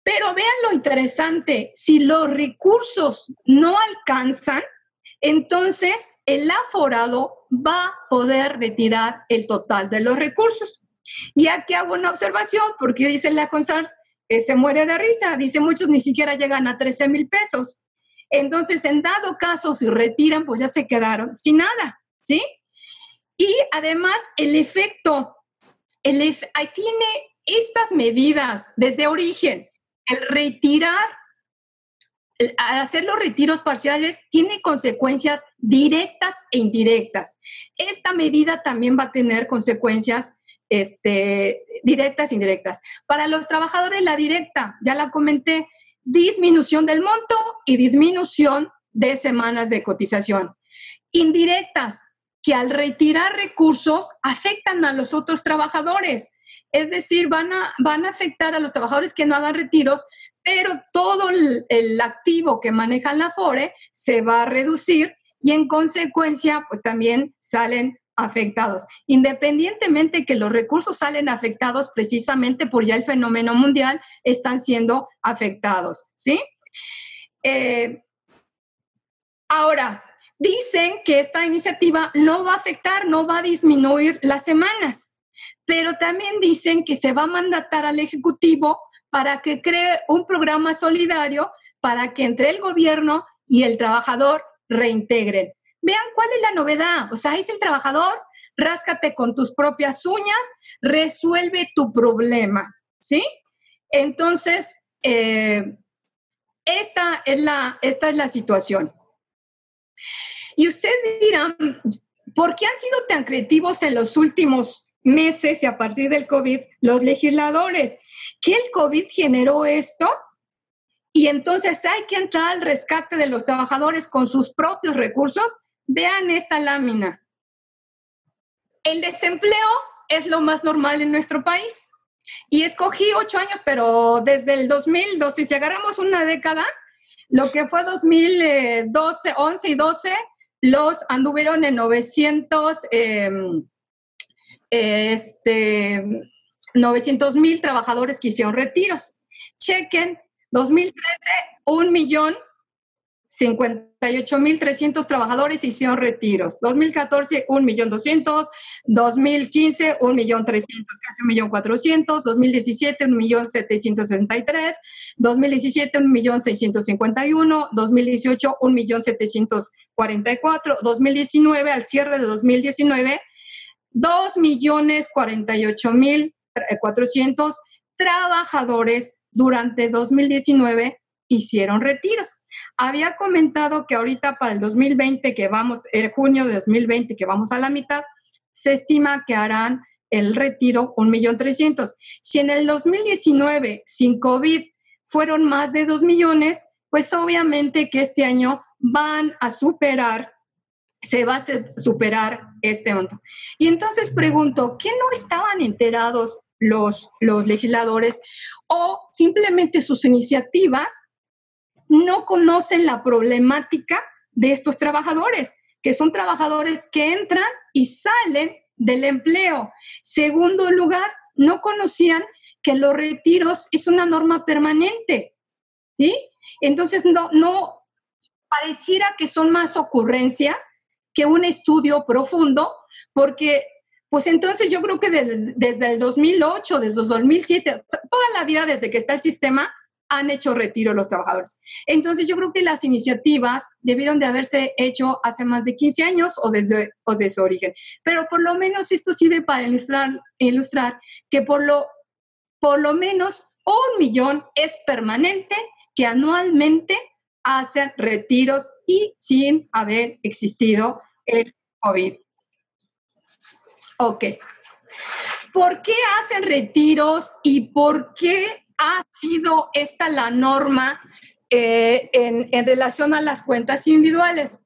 pero vean lo interesante, si los recursos no alcanzan, entonces el aforado va a poder retirar el total de los recursos. Y aquí hago una observación, porque dice la CONSAR, se muere de risa, dice, muchos ni siquiera llegan a 13,000 pesos. Entonces, en dado caso, si retiran, pues ya se quedaron sin nada, ¿sí? Y además, el efecto, ahí tiene estas medidas desde origen, el retirar al hacer los retiros parciales tiene consecuencias directas e indirectas. Esta medida también va a tener consecuencias directas e indirectas. Para los trabajadores, la directa, ya la comenté, disminución del monto y disminución de semanas de cotización. Indirectas, que al retirar recursos afectan a los otros trabajadores. Es decir, van a afectar a los trabajadores que no hagan retiros, pero todo el activo que maneja la Afore se va a reducir y en consecuencia, pues también salen afectados. Independientemente que los recursos salen afectados precisamente por ya el fenómeno mundial, están siendo afectados, ¿sí? Ahora, dicen que esta iniciativa no va a afectar, no va a disminuir las semanas, pero también dicen que se va a mandatar al Ejecutivo para que cree un programa solidario para que entre el gobierno y el trabajador reintegren. Vean cuál es la novedad. O sea, es el trabajador, ráscate con tus propias uñas, resuelve tu problema, ¿sí? Entonces, esta es la situación. Y ustedes dirán, ¿por qué han sido tan creativos en los últimos meses y a partir del COVID los legisladores? ¿Que el COVID generó esto? Y entonces hay que entrar al rescate de los trabajadores con sus propios recursos. Vean esta lámina. El desempleo es lo más normal en nuestro país. Y escogí 8 años, pero desde el 2012, si agarramos una década, lo que fue 2012, 11 y 12, los anduvieron en 900,000 trabajadores que hicieron retiros. Chequen, 2013, 1,058,300 trabajadores hicieron retiros. 2014, 1,200,000. 2015, 1,300,000, casi 1,400,000. 2017, 1,763,000. 2017, 1,651,000. 2018, 1,744,000. 2019, al cierre de 2019, 2,048,400 trabajadores durante 2019 hicieron retiros. Había comentado que ahorita para el 2020, el junio de 2020, que vamos a la mitad, se estima que harán el retiro 1,300,000. Si en el 2019, sin COVID, fueron más de 2 millones, pues obviamente que este año se va a superar este monto. Y entonces pregunto, ¿qué no estaban enterados los legisladores o simplemente sus iniciativas no conocen la problemática de estos trabajadores, que son trabajadores que entran y salen del empleo? Segundo lugar, no conocían que los retiros es una norma permanente, ¿sí? Entonces, no pareciera que son más ocurrencias que un estudio profundo, porque pues entonces yo creo que desde el 2008, desde el 2007, toda la vida desde que está el sistema, han hecho retiro los trabajadores. Entonces yo creo que las iniciativas debieron de haberse hecho hace más de 15 años o desde su origen. Pero por lo menos esto sirve para ilustrar que por lo menos 1 millón es permanente, que anualmente hacen retiros y sin haber existido el COVID. Ok. ¿Por qué hacen retiros y por qué ha sido esta la norma en relación a las cuentas individuales?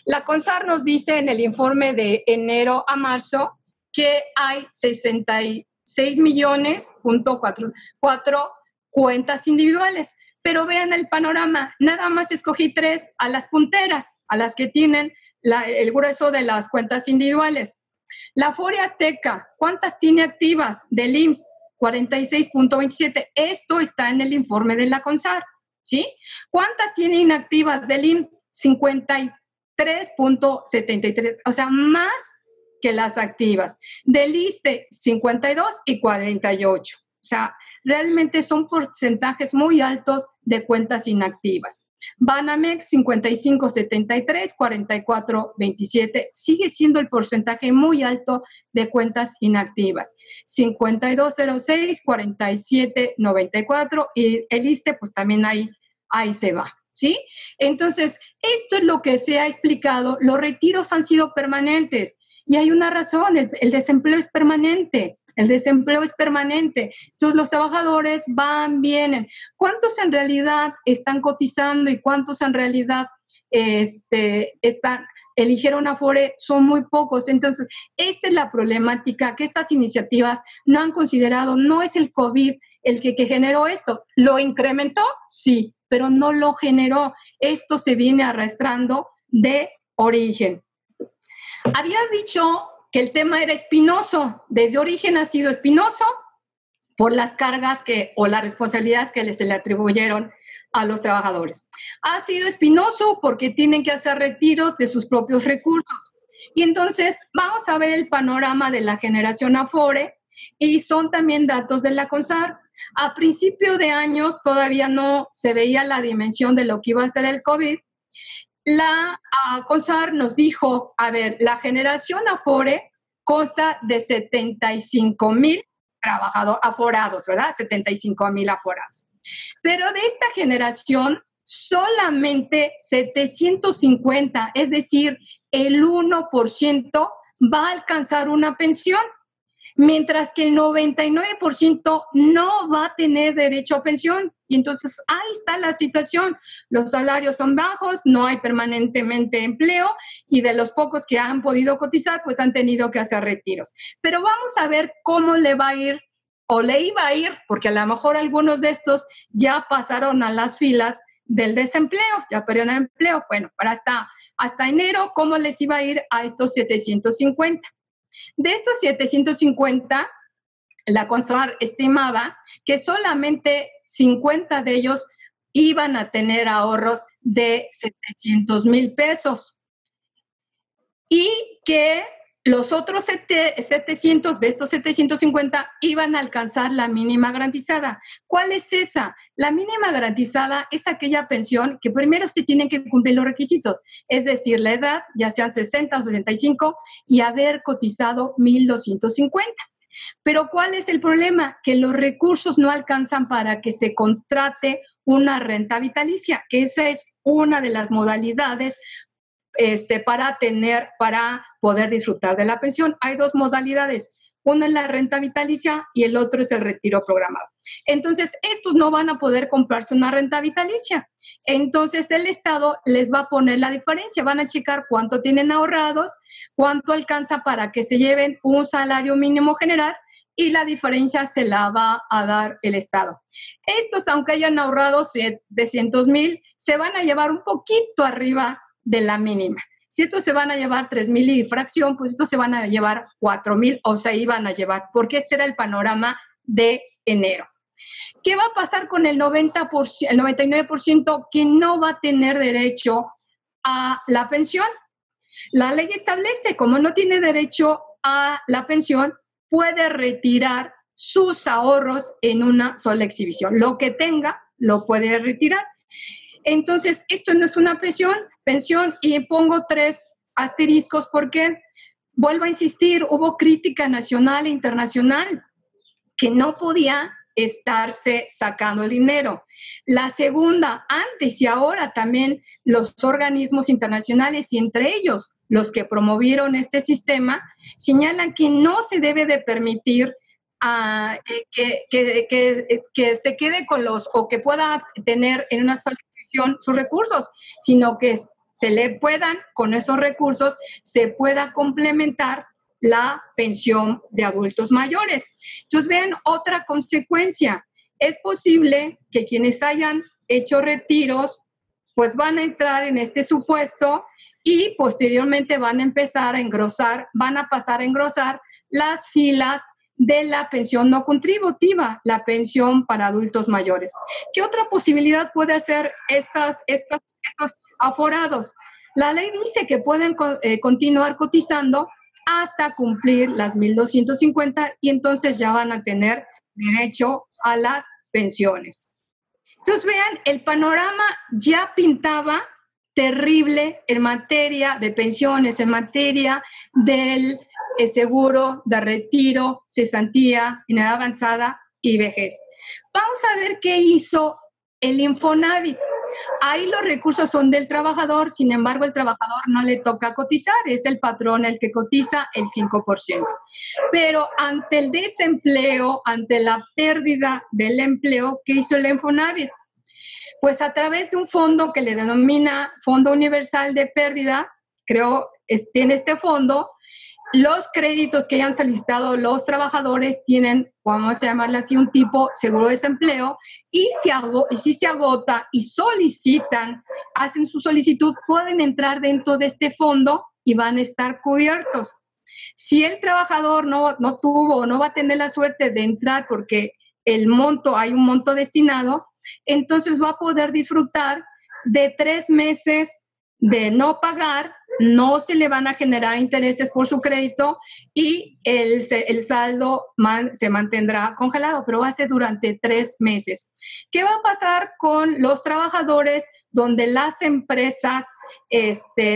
La CONSAR nos dice en el informe de enero a marzo que hay 66,4 cuentas individuales. Pero vean el panorama, nada más escogí 3 a las punteras, a las que tienen el grueso de las cuentas individuales. La Afore Azteca, ¿cuántas tiene activas del IMSS? 46,27. Esto está en el informe de la CONSAR, ¿sí? ¿Cuántas tiene inactivas del IMSS? 53,73. O sea, más que las activas. Del ISSSTE, 52 y 48. O sea, realmente son porcentajes muy altos de cuentas inactivas. Banamex, 55,73, 44,27. Sigue siendo el porcentaje muy alto de cuentas inactivas. 52,06, 47,94. Y el ISSSTE, pues también ahí se va. ¿sí? Entonces, esto es lo que se ha explicado. Los retiros han sido permanentes y hay una razón, el desempleo es permanente. El desempleo es permanente. Entonces, los trabajadores van, vienen. ¿Cuántos en realidad están cotizando y cuántos en realidad eligieron Afore? Son muy pocos. Entonces, esta es la problemática que estas iniciativas no han considerado. No es el COVID el que generó esto. ¿Lo incrementó? Sí, pero no lo generó. Esto se viene arrastrando de origen. Había dicho que el tema era espinoso. Desde origen ha sido espinoso por las cargas o las responsabilidades que se le atribuyeron a los trabajadores. Ha sido espinoso porque tienen que hacer retiros de sus propios recursos. Y entonces vamos a ver el panorama de la generación Afore y son también datos de la CONSAR. A principio de años todavía no se veía la dimensión de lo que iba a ser el COVID. La CONSAR nos dijo, a ver, la generación Afore consta de 75,000 trabajadores aforados, ¿verdad? 75,000 aforados. Pero de esta generación, solamente 750, es decir, el 1% va a alcanzar una pensión, mientras que el 99% no va a tener derecho a pensión. Y entonces ahí está la situación. Los salarios son bajos, no hay permanentemente empleo y de los pocos que han podido cotizar, pues han tenido que hacer retiros. Pero vamos a ver cómo le va a ir o le iba a ir, porque a lo mejor algunos de estos ya pasaron a las filas del desempleo, ya perdieron el empleo. Bueno, para hasta enero, ¿cómo les iba a ir a estos 750? De estos 750, la CONSAR estimaba que solamente 50 de ellos iban a tener ahorros de 700,000 pesos y que los otros 700 de estos 750 iban a alcanzar la mínima garantizada. ¿Cuál es esa? La mínima garantizada es aquella pensión que primero se tienen que cumplir los requisitos, es decir, la edad, ya sean 60 o 65, y haber cotizado 1,250. Pero ¿cuál es el problema? Que los recursos no alcanzan para que se contrate una renta vitalicia, que esa es una de las modalidades para poder disfrutar de la pensión. Hay dos modalidades, una es la renta vitalicia y el otro es el retiro programado. Entonces, estos no van a poder comprarse una renta vitalicia. Entonces, el Estado les va a poner la diferencia, van a checar cuánto tienen ahorrados, cuánto alcanza para que se lleven un salario mínimo general y la diferencia se la va a dar el Estado. Estos, aunque hayan ahorrado 700,000, se van a llevar un poquito arriba de la mínima. Si estos se van a llevar 3,000 y fracción, pues estos se van a llevar 4,000 o se iban a llevar, porque este era el panorama de enero. ¿Qué va a pasar con el 99% que no va a tener derecho a la pensión? La ley establece, como no tiene derecho a la pensión, puede retirar sus ahorros en una sola exhibición. Lo que tenga, lo puede retirar. Entonces, esto no es una pensión, y pongo 3 asteriscos porque, vuelvo a insistir, hubo crítica nacional e internacional que no podía estarse sacando el dinero. La segunda, antes y ahora también los organismos internacionales y entre ellos los que promovieron este sistema señalan que no se debe de permitir que se quede con o que pueda tener en una sola exhibición sus recursos, sino que se le puedan, con esos recursos, se pueda complementar la pensión de adultos mayores. Entonces, vean otra consecuencia. Es posible que quienes hayan hecho retiros, pues van a entrar en este supuesto y posteriormente van a pasar a engrosar las filas de la pensión no contributiva, la pensión para adultos mayores. ¿Qué otra posibilidad puede hacer estos aforados? La ley dice que pueden continuar cotizando hasta cumplir las 1,250 y entonces ya van a tener derecho a las pensiones. Entonces, vean, el panorama ya pintaba terrible en materia de pensiones, en materia del seguro de retiro, cesantía, en edad avanzada y vejez. Vamos a ver qué hizo el Infonavit. Ahí los recursos son del trabajador, sin embargo, el trabajador no le toca cotizar, es el patrón el que cotiza el 5%. Pero ante el desempleo, ante la pérdida del empleo, ¿qué hizo el Infonavit? Pues a través de un fondo que le denomina Fondo Universal de Pérdida, tiene este fondo, los créditos que hayan solicitado los trabajadores tienen, vamos a llamarle así, un tipo seguro de desempleo, y si se agota y solicitan, hacen su solicitud, pueden entrar dentro de este fondo y van a estar cubiertos. Si el trabajador no va a tener la suerte de entrar porque hay un monto destinado, entonces va a poder disfrutar de 3 meses de no pagar, no se le van a generar intereses por su crédito y el saldo se mantendrá congelado, pero va a ser durante 3 meses. ¿Qué va a pasar con los trabajadores donde las empresas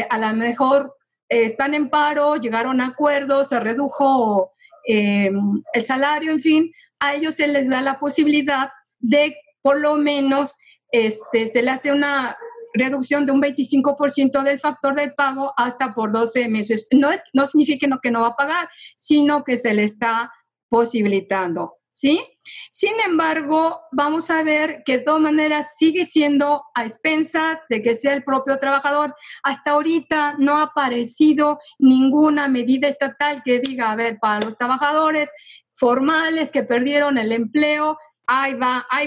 a lo mejor están en paro, llegaron a acuerdos, se redujo el salario, en fin? A ellos se les da la posibilidad de por lo menos se le hace una reducción de un 25% del factor del pago hasta por 12 meses. No significa que no va a pagar, sino que se le está posibilitando, ¿sí? Sin embargo, vamos a ver que de todas maneras sigue siendo a expensas de que sea el propio trabajador. Hasta ahorita no ha aparecido ninguna medida estatal que diga, a ver, para los trabajadores formales que perdieron el empleo, ahí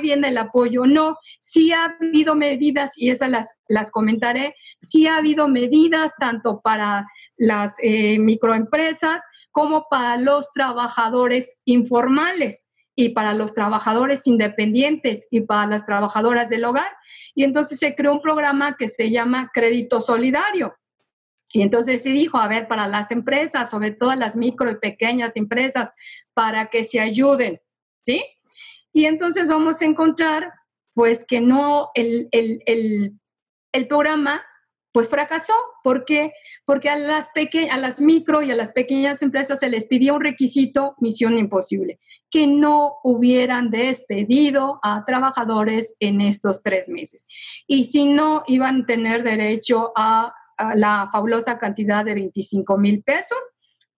viene el apoyo. No, sí ha habido medidas, y esas las comentaré, sí ha habido medidas tanto para las microempresas como para los trabajadores informales y para los trabajadores independientes y para las trabajadoras del hogar. Y entonces se creó un programa que se llama Crédito Solidario. Y entonces se dijo, a ver, para las empresas, sobre todo las micro y pequeñas empresas, para que se ayuden, ¿sí? Y entonces vamos a encontrar, pues, que no, el programa, pues, fracasó. ¿Por qué? Porque a las micro y a las pequeñas empresas se les pidió un requisito, misión imposible, que no hubieran despedido a trabajadores en estos 3 meses. Y si no, iban a tener derecho a la fabulosa cantidad de 25,000 pesos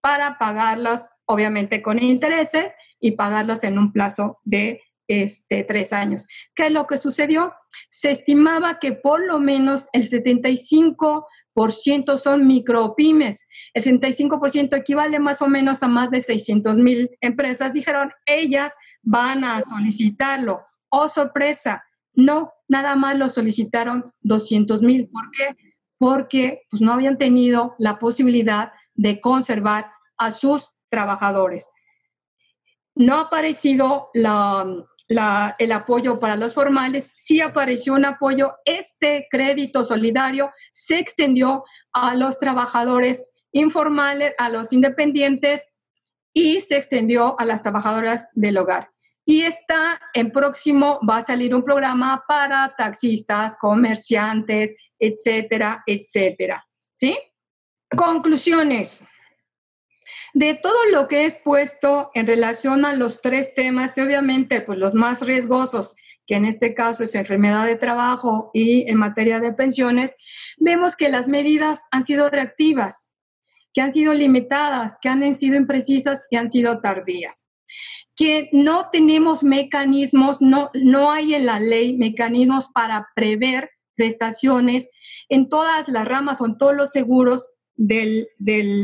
para pagarlos, obviamente, con intereses, y pagarlos en un plazo de 3 años. ¿Qué es lo que sucedió? Se estimaba que por lo menos el 75% son micropymes. El 75% equivale más o menos a más de 600,000 empresas. Dijeron, ellas van a solicitarlo. ¡Oh, sorpresa! No, nada más lo solicitaron 200,000. ¿Por qué? Porque pues, no habían tenido la posibilidad de conservar a sus trabajadores. No ha aparecido el apoyo para los formales, sí apareció un apoyo. Este crédito solidario se extendió a los trabajadores informales, a los independientes, y se extendió a las trabajadoras del hogar. Y en próximo va a salir un programa para taxistas, comerciantes, etcétera, etcétera. ¿Sí? Conclusiones. De todo lo que he expuesto en relación a los 3 temas, y obviamente pues los más riesgosos, que en este caso es enfermedad de trabajo y en materia de pensiones, vemos que las medidas han sido reactivas, que han sido limitadas, que han sido imprecisas y han sido tardías. Que no tenemos mecanismos, no hay en la ley mecanismos para prever prestaciones en todas las ramas o en todos los seguros del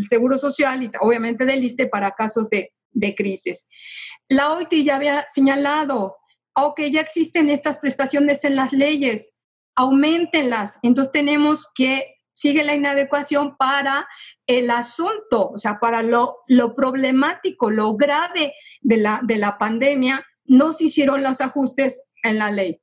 Seguro Social y obviamente del ISSSTE para casos de crisis. La OIT ya había señalado, aunque ya existen estas prestaciones en las leyes, auméntenlas. Entonces tenemos que sigue la inadecuación para el asunto, o sea, para lo problemático, lo grave de la pandemia, no se hicieron los ajustes en la ley.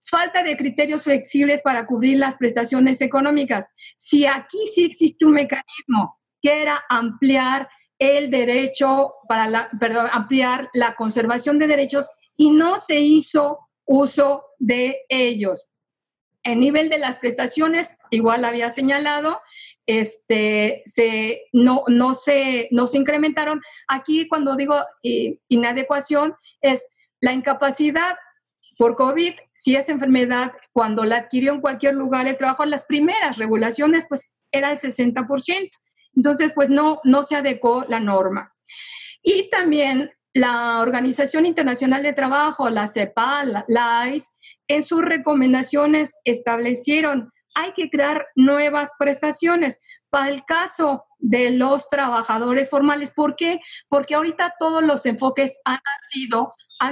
Falta de criterios flexibles para cubrir las prestaciones económicas. Si aquí sí existe un mecanismo que era ampliar el derecho ampliar la conservación de derechos y no se hizo uso de ellos. El nivel de las prestaciones, igual había señalado, no se incrementaron. Aquí cuando digo inadecuación es la incapacidad por COVID, si esa enfermedad, cuando la adquirió en cualquier lugar el trabajo, las primeras regulaciones, pues era el 60%. Entonces, pues no se adecuó la norma. Y también la Organización Internacional de Trabajo, la CEPAL, la AIS, en sus recomendaciones establecieron hay que crear nuevas prestaciones para el caso de los trabajadores formales. ¿Por qué? Porque ahorita todos los enfoques han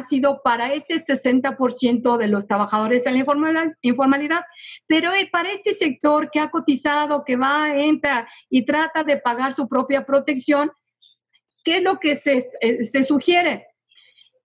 sido para ese 60% de los trabajadores en la informalidad, pero para este sector que ha cotizado, que va, entra y trata de pagar su propia protección, ¿qué es lo que se sugiere?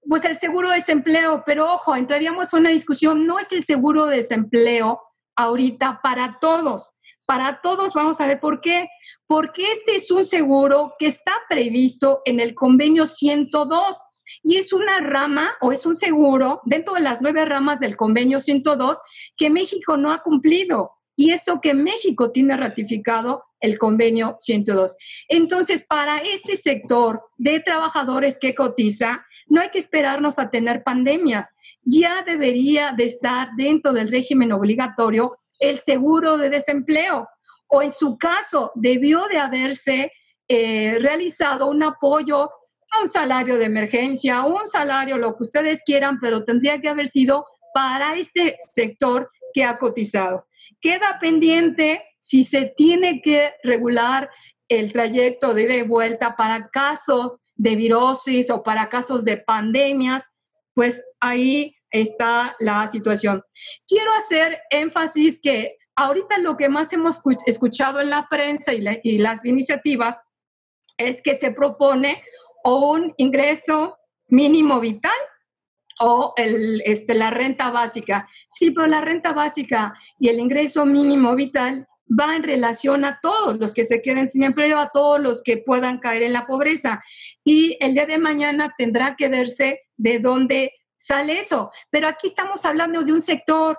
Pues el seguro de desempleo, pero ojo, entraríamos en una discusión, no es el seguro de desempleo ahorita para todos. Para todos, vamos a ver por qué. Porque este es un seguro que está previsto en el convenio 102 y es una rama o es un seguro dentro de las 9 ramas del convenio 102 que México no ha cumplido. Y eso que México tiene ratificado el convenio 102. Entonces, para este sector de trabajadores que cotiza, no hay que esperarnos a tener pandemias. Ya debería de estar dentro del régimen obligatorio el seguro de desempleo. O en su caso, debió de haberse realizado un apoyo a un salario de emergencia, un salario, lo que ustedes quieran, pero tendría que haber sido para este sector que ha cotizado. Queda pendiente si se tiene que regular el trayecto de ida y vuelta para casos de virosis o para casos de pandemias, pues ahí está la situación. Quiero hacer énfasis que ahorita lo que más hemos escuchado en la prensa y las iniciativas es que se propone un ingreso mínimo vital o la renta básica. Sí, pero la renta básica y el ingreso mínimo vital va en relación a todos los que se queden sin empleo, a todos los que puedan caer en la pobreza. Y el día de mañana tendrá que verse de dónde sale eso. Pero aquí estamos hablando de un sector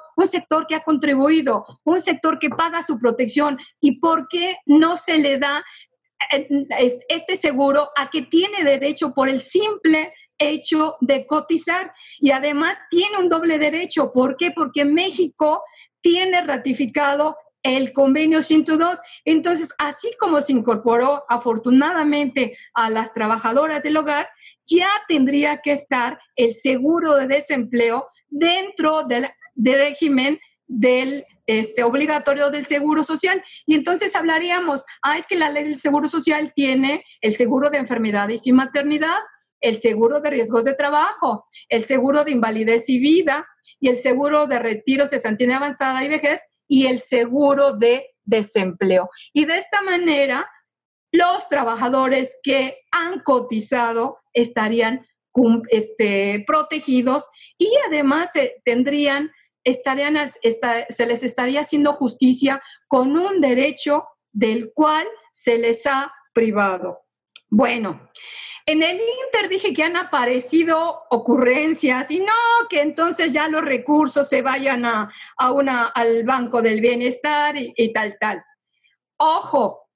que ha contribuido, un sector que paga su protección. ¿Y por qué no se le da este seguro a que tiene derecho por el simple hecho de cotizar? Y además tiene un doble derecho. ¿Por qué? Porque México tiene ratificado el convenio 102. Entonces, así como se incorporó afortunadamente a las trabajadoras del hogar, ya tendría que estar el seguro de desempleo dentro del régimen del obligatorio del Seguro Social. Y entonces hablaríamos, es que la ley del Seguro Social tiene el seguro de enfermedades y maternidad, el seguro de riesgos de trabajo, el seguro de invalidez y vida, y el seguro de retiro, cesantía avanzada y vejez, y el seguro de desempleo. Y de esta manera, los trabajadores que han cotizado estarían protegidos y además se les estaría haciendo justicia con un derecho del cual se les ha privado. Bueno, en el Inter dije que han aparecido ocurrencias y no que entonces ya los recursos se vayan al Banco del Bienestar y tal. Ojo,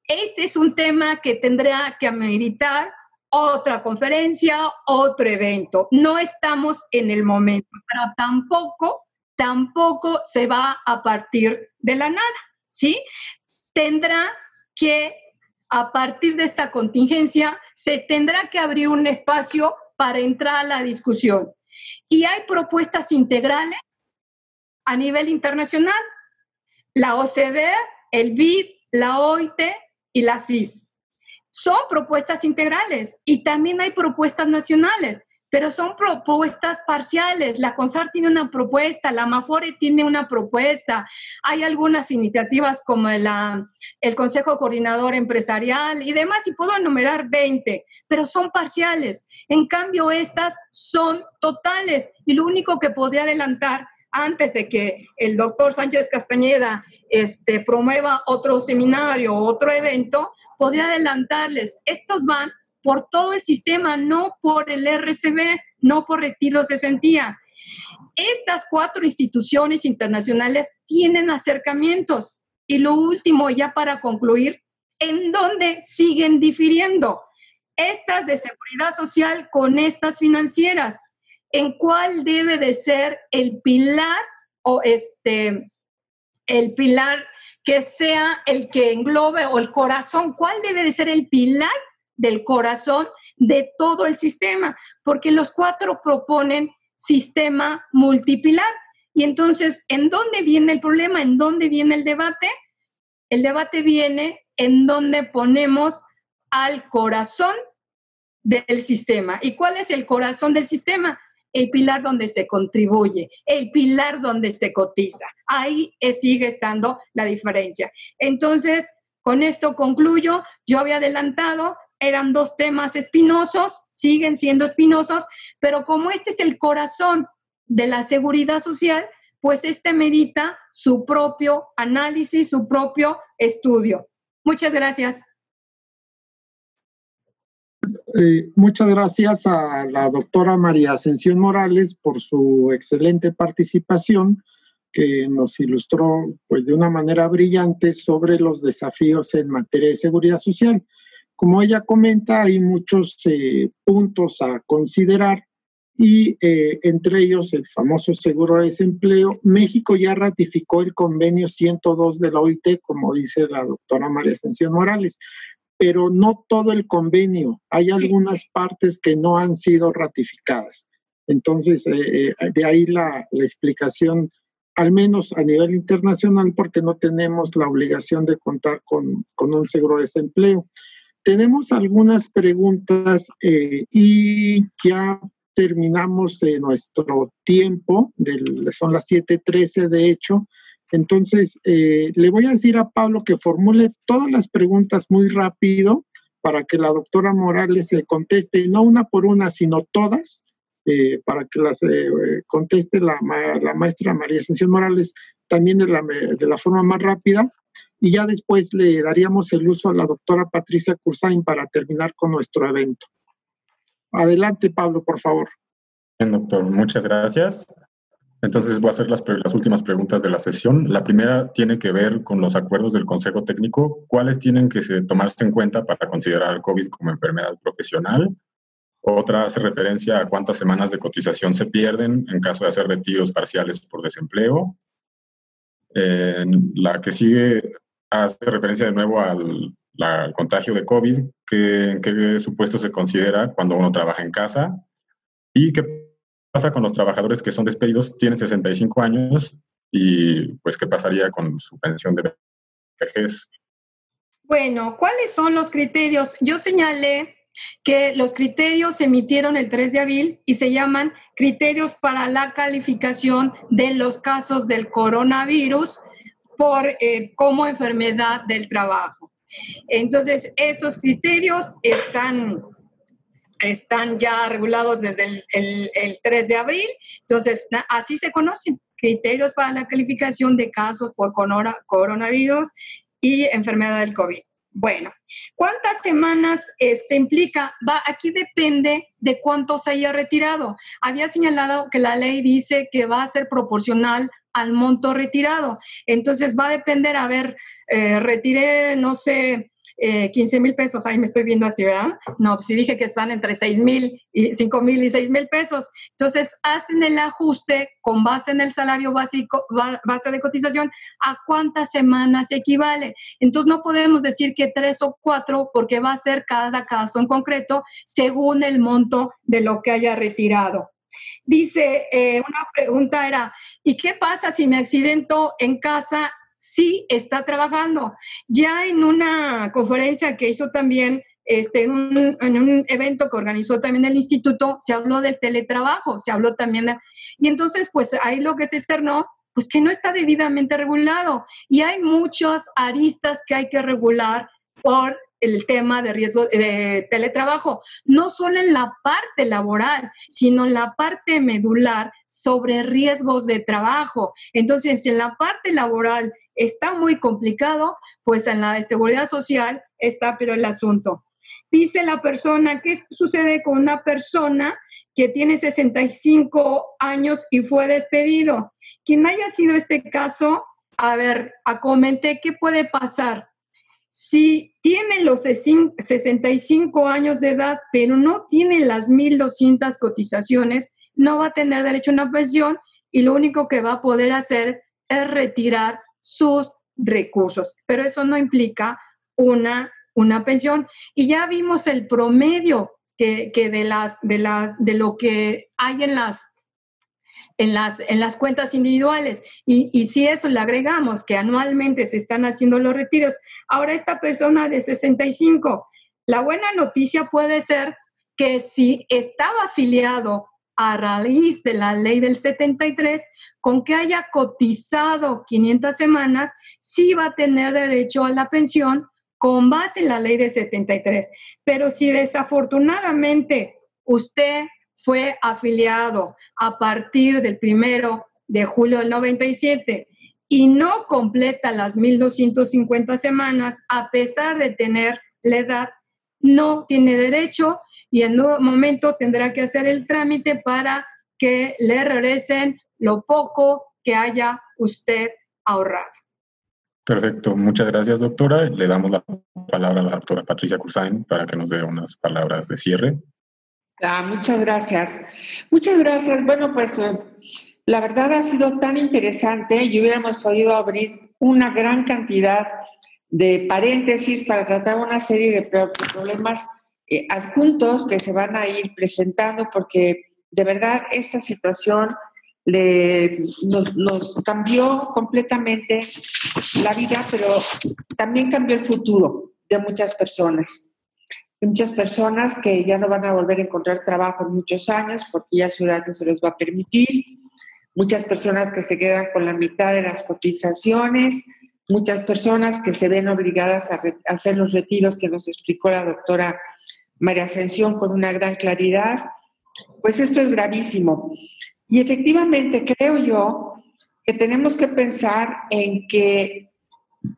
este es un tema que tendrá que ameritar otra conferencia, otro evento. No estamos en el momento, pero tampoco se va a partir de la nada, ¿sí? Tendrá que, a partir de esta contingencia, se tendrá que abrir un espacio para entrar a la discusión. Y hay propuestas integrales a nivel internacional. La OCDE, el BID, la OIT y la CIS. Son propuestas integrales y también hay propuestas nacionales, pero son propuestas parciales. La CONSAR tiene una propuesta, la AMAFORE tiene una propuesta, hay algunas iniciativas como el Consejo Coordinador Empresarial y demás, y puedo enumerar 20, pero son parciales. En cambio, estas son totales y lo único que podría adelantar antes de que el doctor Sánchez Castañeda promueva otro seminario, otro evento, podría adelantarles, estos van por todo el sistema, no por el RCB, no por retiro cesantía. Estas 4 instituciones internacionales tienen acercamientos. Y lo último, ya para concluir, ¿en dónde siguen difiriendo? Estas de seguridad social con estas financieras. en cuál debe de ser el pilar o el pilar que sea el que englobe, o el corazón, cuál debe de ser el pilar del corazón de todo el sistema, porque los 4 proponen sistema multipilar. Y entonces, ¿en dónde viene el problema? ¿En dónde viene el debate? El debate viene en donde ponemos al corazón del sistema. ¿Y cuál es el corazón del sistema? El pilar donde se contribuye, el pilar donde se cotiza. Ahí sigue estando la diferencia. Entonces, con esto concluyo. Yo había adelantado, eran 2 temas espinosos, siguen siendo espinosos, pero como este es el corazón de la seguridad social, pues merita su propio análisis, su propio estudio. Muchas gracias. Muchas gracias a la doctora María Ascensión Morales por su excelente participación, que nos ilustró pues de una manera brillante sobre los desafíos en materia de seguridad social. Como ella comenta, hay muchos puntos a considerar y entre ellos el famoso seguro de desempleo. México ya ratificó el convenio 102 de la OIT, como dice la doctora María Ascensión Morales, pero no todo el convenio. Hay algunas partes que no han sido ratificadas. Entonces, de ahí la explicación, al menos a nivel internacional, porque no tenemos la obligación de contar con un seguro de desempleo. Tenemos algunas preguntas y ya terminamos nuestro tiempo, son las 7:13 de hecho. Entonces, le voy a decir a Pablo que formule todas las preguntas muy rápido para que la doctora Morales conteste, no una por una, sino todas, para que las conteste la maestra María Ascensión Morales también de la forma más rápida. Y ya después le daríamos el uso a la doctora Patricia Cursain para terminar con nuestro evento. Adelante, Pablo, por favor. Bien, doctor, muchas gracias. Entonces voy a hacer las últimas preguntas de la sesión. La primera tiene que ver con los acuerdos del Consejo Técnico. ¿Cuáles tienen que tomarse en cuenta para considerar el COVID como enfermedad profesional? Otra hace referencia a cuántas semanas de cotización se pierden en caso de hacer retiros parciales por desempleo. La que sigue hace referencia de nuevo al contagio de COVID, en qué supuesto se considera cuando uno trabaja en casa, y qué pasa con los trabajadores que son despedidos, tienen 65 años, y pues qué pasaría con su pensión de vejez. Bueno, ¿cuáles son los criterios? Yo señalé que los criterios se emitieron el 3 de abril y se llaman criterios para la calificación de los casos del coronavirus como enfermedad del trabajo. Entonces, estos criterios están ya regulados desde el 3 de abril. Entonces, así se conocen, criterios para la calificación de casos por coronavirus y enfermedad del COVID. Bueno, ¿cuántas semanas implica? Aquí depende de cuánto se haya retirado. Había señalado que la ley dice que va a ser proporcional al monto retirado. Entonces va a depender, retiré, no sé, 15,000 pesos, ahí me estoy viendo así, ¿verdad? No, pues sí dije que están entre 6,000 y 5,000 y 6,000 pesos. Entonces hacen el ajuste con base en el salario básico, base de cotización, a cuántas semanas equivale. Entonces no podemos decir que 3 o 4, porque va a ser cada caso en concreto según el monto de lo que haya retirado. Dice, una pregunta era, ¿y qué pasa si me accidento en casa? Sí está trabajando. Ya en una conferencia que hizo también, en un evento que organizó también el instituto, se habló del teletrabajo, se habló también y entonces pues ahí lo que se externó, pues que no está debidamente regulado y hay muchas aristas que hay que regular por el tema de riesgo de teletrabajo, no solo en la parte laboral, sino en la parte medular sobre riesgos de trabajo. Entonces, si en la parte laboral está muy complicado, pues en la de seguridad social está peor el asunto. Dice la persona, ¿qué sucede con una persona que tiene 65 años y fue despedido? Quien haya sido este caso, comenté qué puede pasar. Si tiene los 65 años de edad, pero no tiene las 1,200 cotizaciones, no va a tener derecho a una pensión y lo único que va a poder hacer es retirar sus recursos. Pero eso no implica una pensión. Y ya vimos el promedio que de lo que hay en las cuentas individuales. Y si eso le agregamos que anualmente se están haciendo los retiros, ahora esta persona de 65, la buena noticia puede ser que si estaba afiliado a raíz de la ley del 73, con que haya cotizado 500 semanas, sí va a tener derecho a la pensión con base en la ley del 73. Pero si desafortunadamente usted fue afiliado a partir del 1 de julio del 97 y no completa las 1.250 semanas, a pesar de tener la edad, no tiene derecho y en un momento tendrá que hacer el trámite para que le regresen lo poco que haya usted ahorrado. Perfecto, muchas gracias, doctora. Le damos la palabra a la doctora Patricia Cursain para que nos dé unas palabras de cierre. Muchas gracias. Muchas gracias. Bueno, pues la verdad ha sido tan interesante y hubiéramos podido abrir una gran cantidad de paréntesis para tratar una serie de problemas adjuntos que se van a ir presentando, porque de verdad esta situación nos cambió completamente la vida, pero también cambió el futuro de muchas personas. Muchas personas que ya no van a volver a encontrar trabajo en muchos años porque ya su edad no se los va a permitir. Muchas personas que se quedan con la mitad de las cotizaciones. Muchas personas que se ven obligadas a hacer los retiros que nos explicó la doctora María Ascensión con una gran claridad. Pues esto es gravísimo. Y efectivamente creo yo que tenemos que pensar en que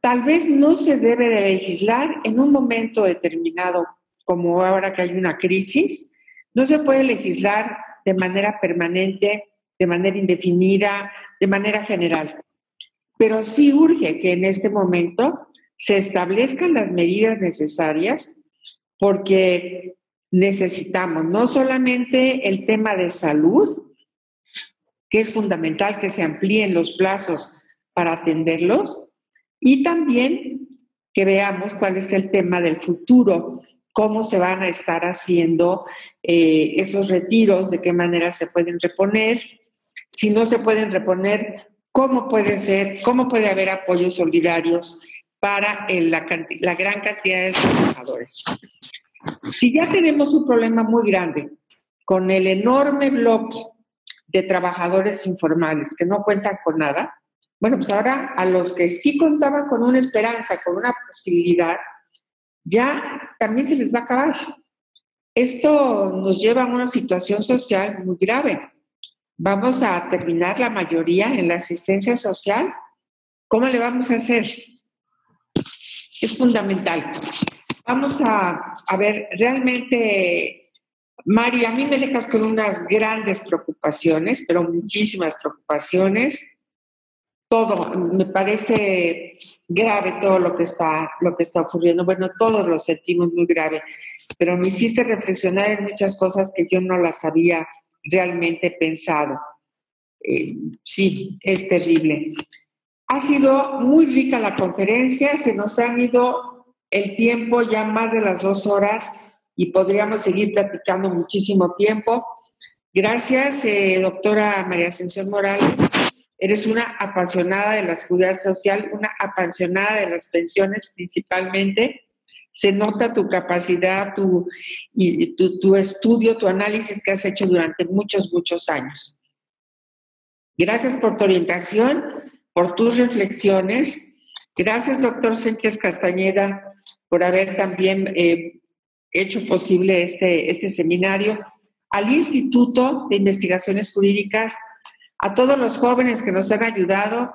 tal vez no se debe de legislar en un momento determinado, como ahora que hay una crisis. No se puede legislar de manera permanente, de manera indefinida, de manera general. Pero sí urge que en este momento se establezcan las medidas necesarias, porque necesitamos no solamente el tema de salud, que es fundamental que se amplíen los plazos para atenderlos, y también que veamos cuál es el tema del futuro, cómo se van a estar haciendo esos retiros, de qué manera se pueden reponer, si no se pueden reponer, cómo puede haber apoyos solidarios para la gran cantidad de trabajadores. Si ya tenemos un problema muy grande con el enorme bloque de trabajadores informales que no cuentan con nada, bueno, pues ahora a los que sí contaban con una esperanza, con una posibilidad, ya también se les va a acabar. Esto nos lleva a una situación social muy grave. ¿Vamos a terminar la mayoría en la asistencia social? ¿Cómo le vamos a hacer? Es fundamental. Vamos a ver, realmente, Mari, a mí me dejas con unas grandes preocupaciones, pero muchísimas preocupaciones. Todo, me parece grave todo lo que está ocurriendo. Bueno, todos lo sentimos muy grave, pero me hiciste reflexionar en muchas cosas que yo no las había realmente pensado. Sí, es terrible. Ha sido muy rica la conferencia, se nos han ido el tiempo ya más de las 2 horas y podríamos seguir platicando muchísimo tiempo. Gracias, doctora María Ascensión Morales. Eres una apasionada de la seguridad social, una apasionada de las pensiones principalmente. Se nota tu capacidad, tu estudio, tu análisis que has hecho durante muchos, muchos años. Gracias por tu orientación, por tus reflexiones. Gracias, doctor Sánchez Castañeda, por haber también hecho posible este seminario. Al Instituto de Investigaciones Jurídicas, a todos los jóvenes que nos han ayudado,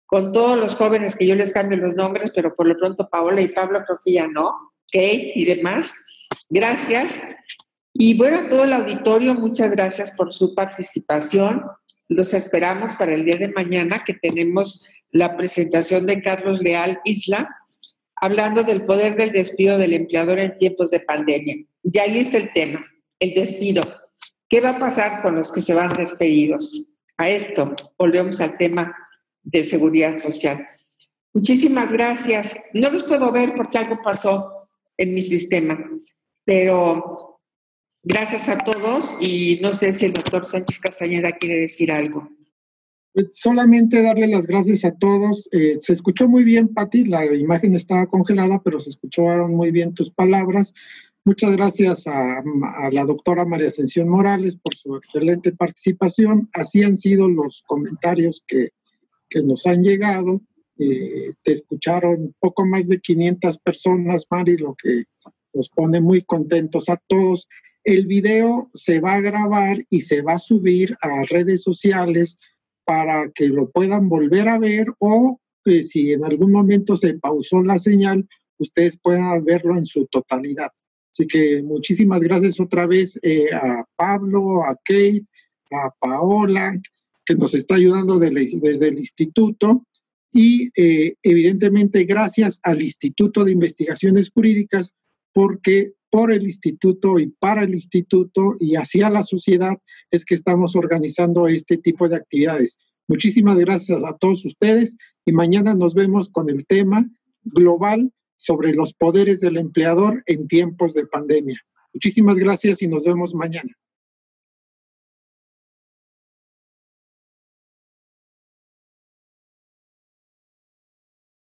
con todos los jóvenes que yo les cambio los nombres, pero por lo pronto Paola y Pablo creo que ya no, Kate y demás. Gracias. Y bueno, a todo el auditorio, muchas gracias por su participación. Los esperamos para el día de mañana, que tenemos la presentación de Carlos Leal Isla, hablando del poder del despido del empleador en tiempos de pandemia. Y ahí está el tema, el despido. ¿Qué va a pasar con los que se van despedidos? A esto volvemos al tema de seguridad social. Muchísimas gracias. No los puedo ver porque algo pasó en mi sistema, pero gracias a todos y no sé si el doctor Sánchez Castañeda quiere decir algo. Solamente darle las gracias a todos. Se escuchó muy bien, Pati, la imagen estaba congelada, pero se escucharon muy bien tus palabras. Muchas gracias a la doctora María Ascensión Morales por su excelente participación. Así han sido los comentarios que nos han llegado. Te escucharon poco más de 500 personas, Mari, lo que nos pone muy contentos a todos. El video se va a grabar y se va a subir a redes sociales para que lo puedan volver a ver o si en algún momento se pausó la señal, ustedes puedan verlo en su totalidad. Así que muchísimas gracias otra vez a Pablo, a Kate, a Paola, que nos está ayudando desde el instituto, y evidentemente gracias al Instituto de Investigaciones Jurídicas, porque por el instituto y para el instituto y hacia la sociedad es que estamos organizando este tipo de actividades. Muchísimas gracias a todos ustedes y mañana nos vemos con el tema global sobre los poderes del empleador en tiempos de pandemia. Muchísimas gracias y nos vemos mañana.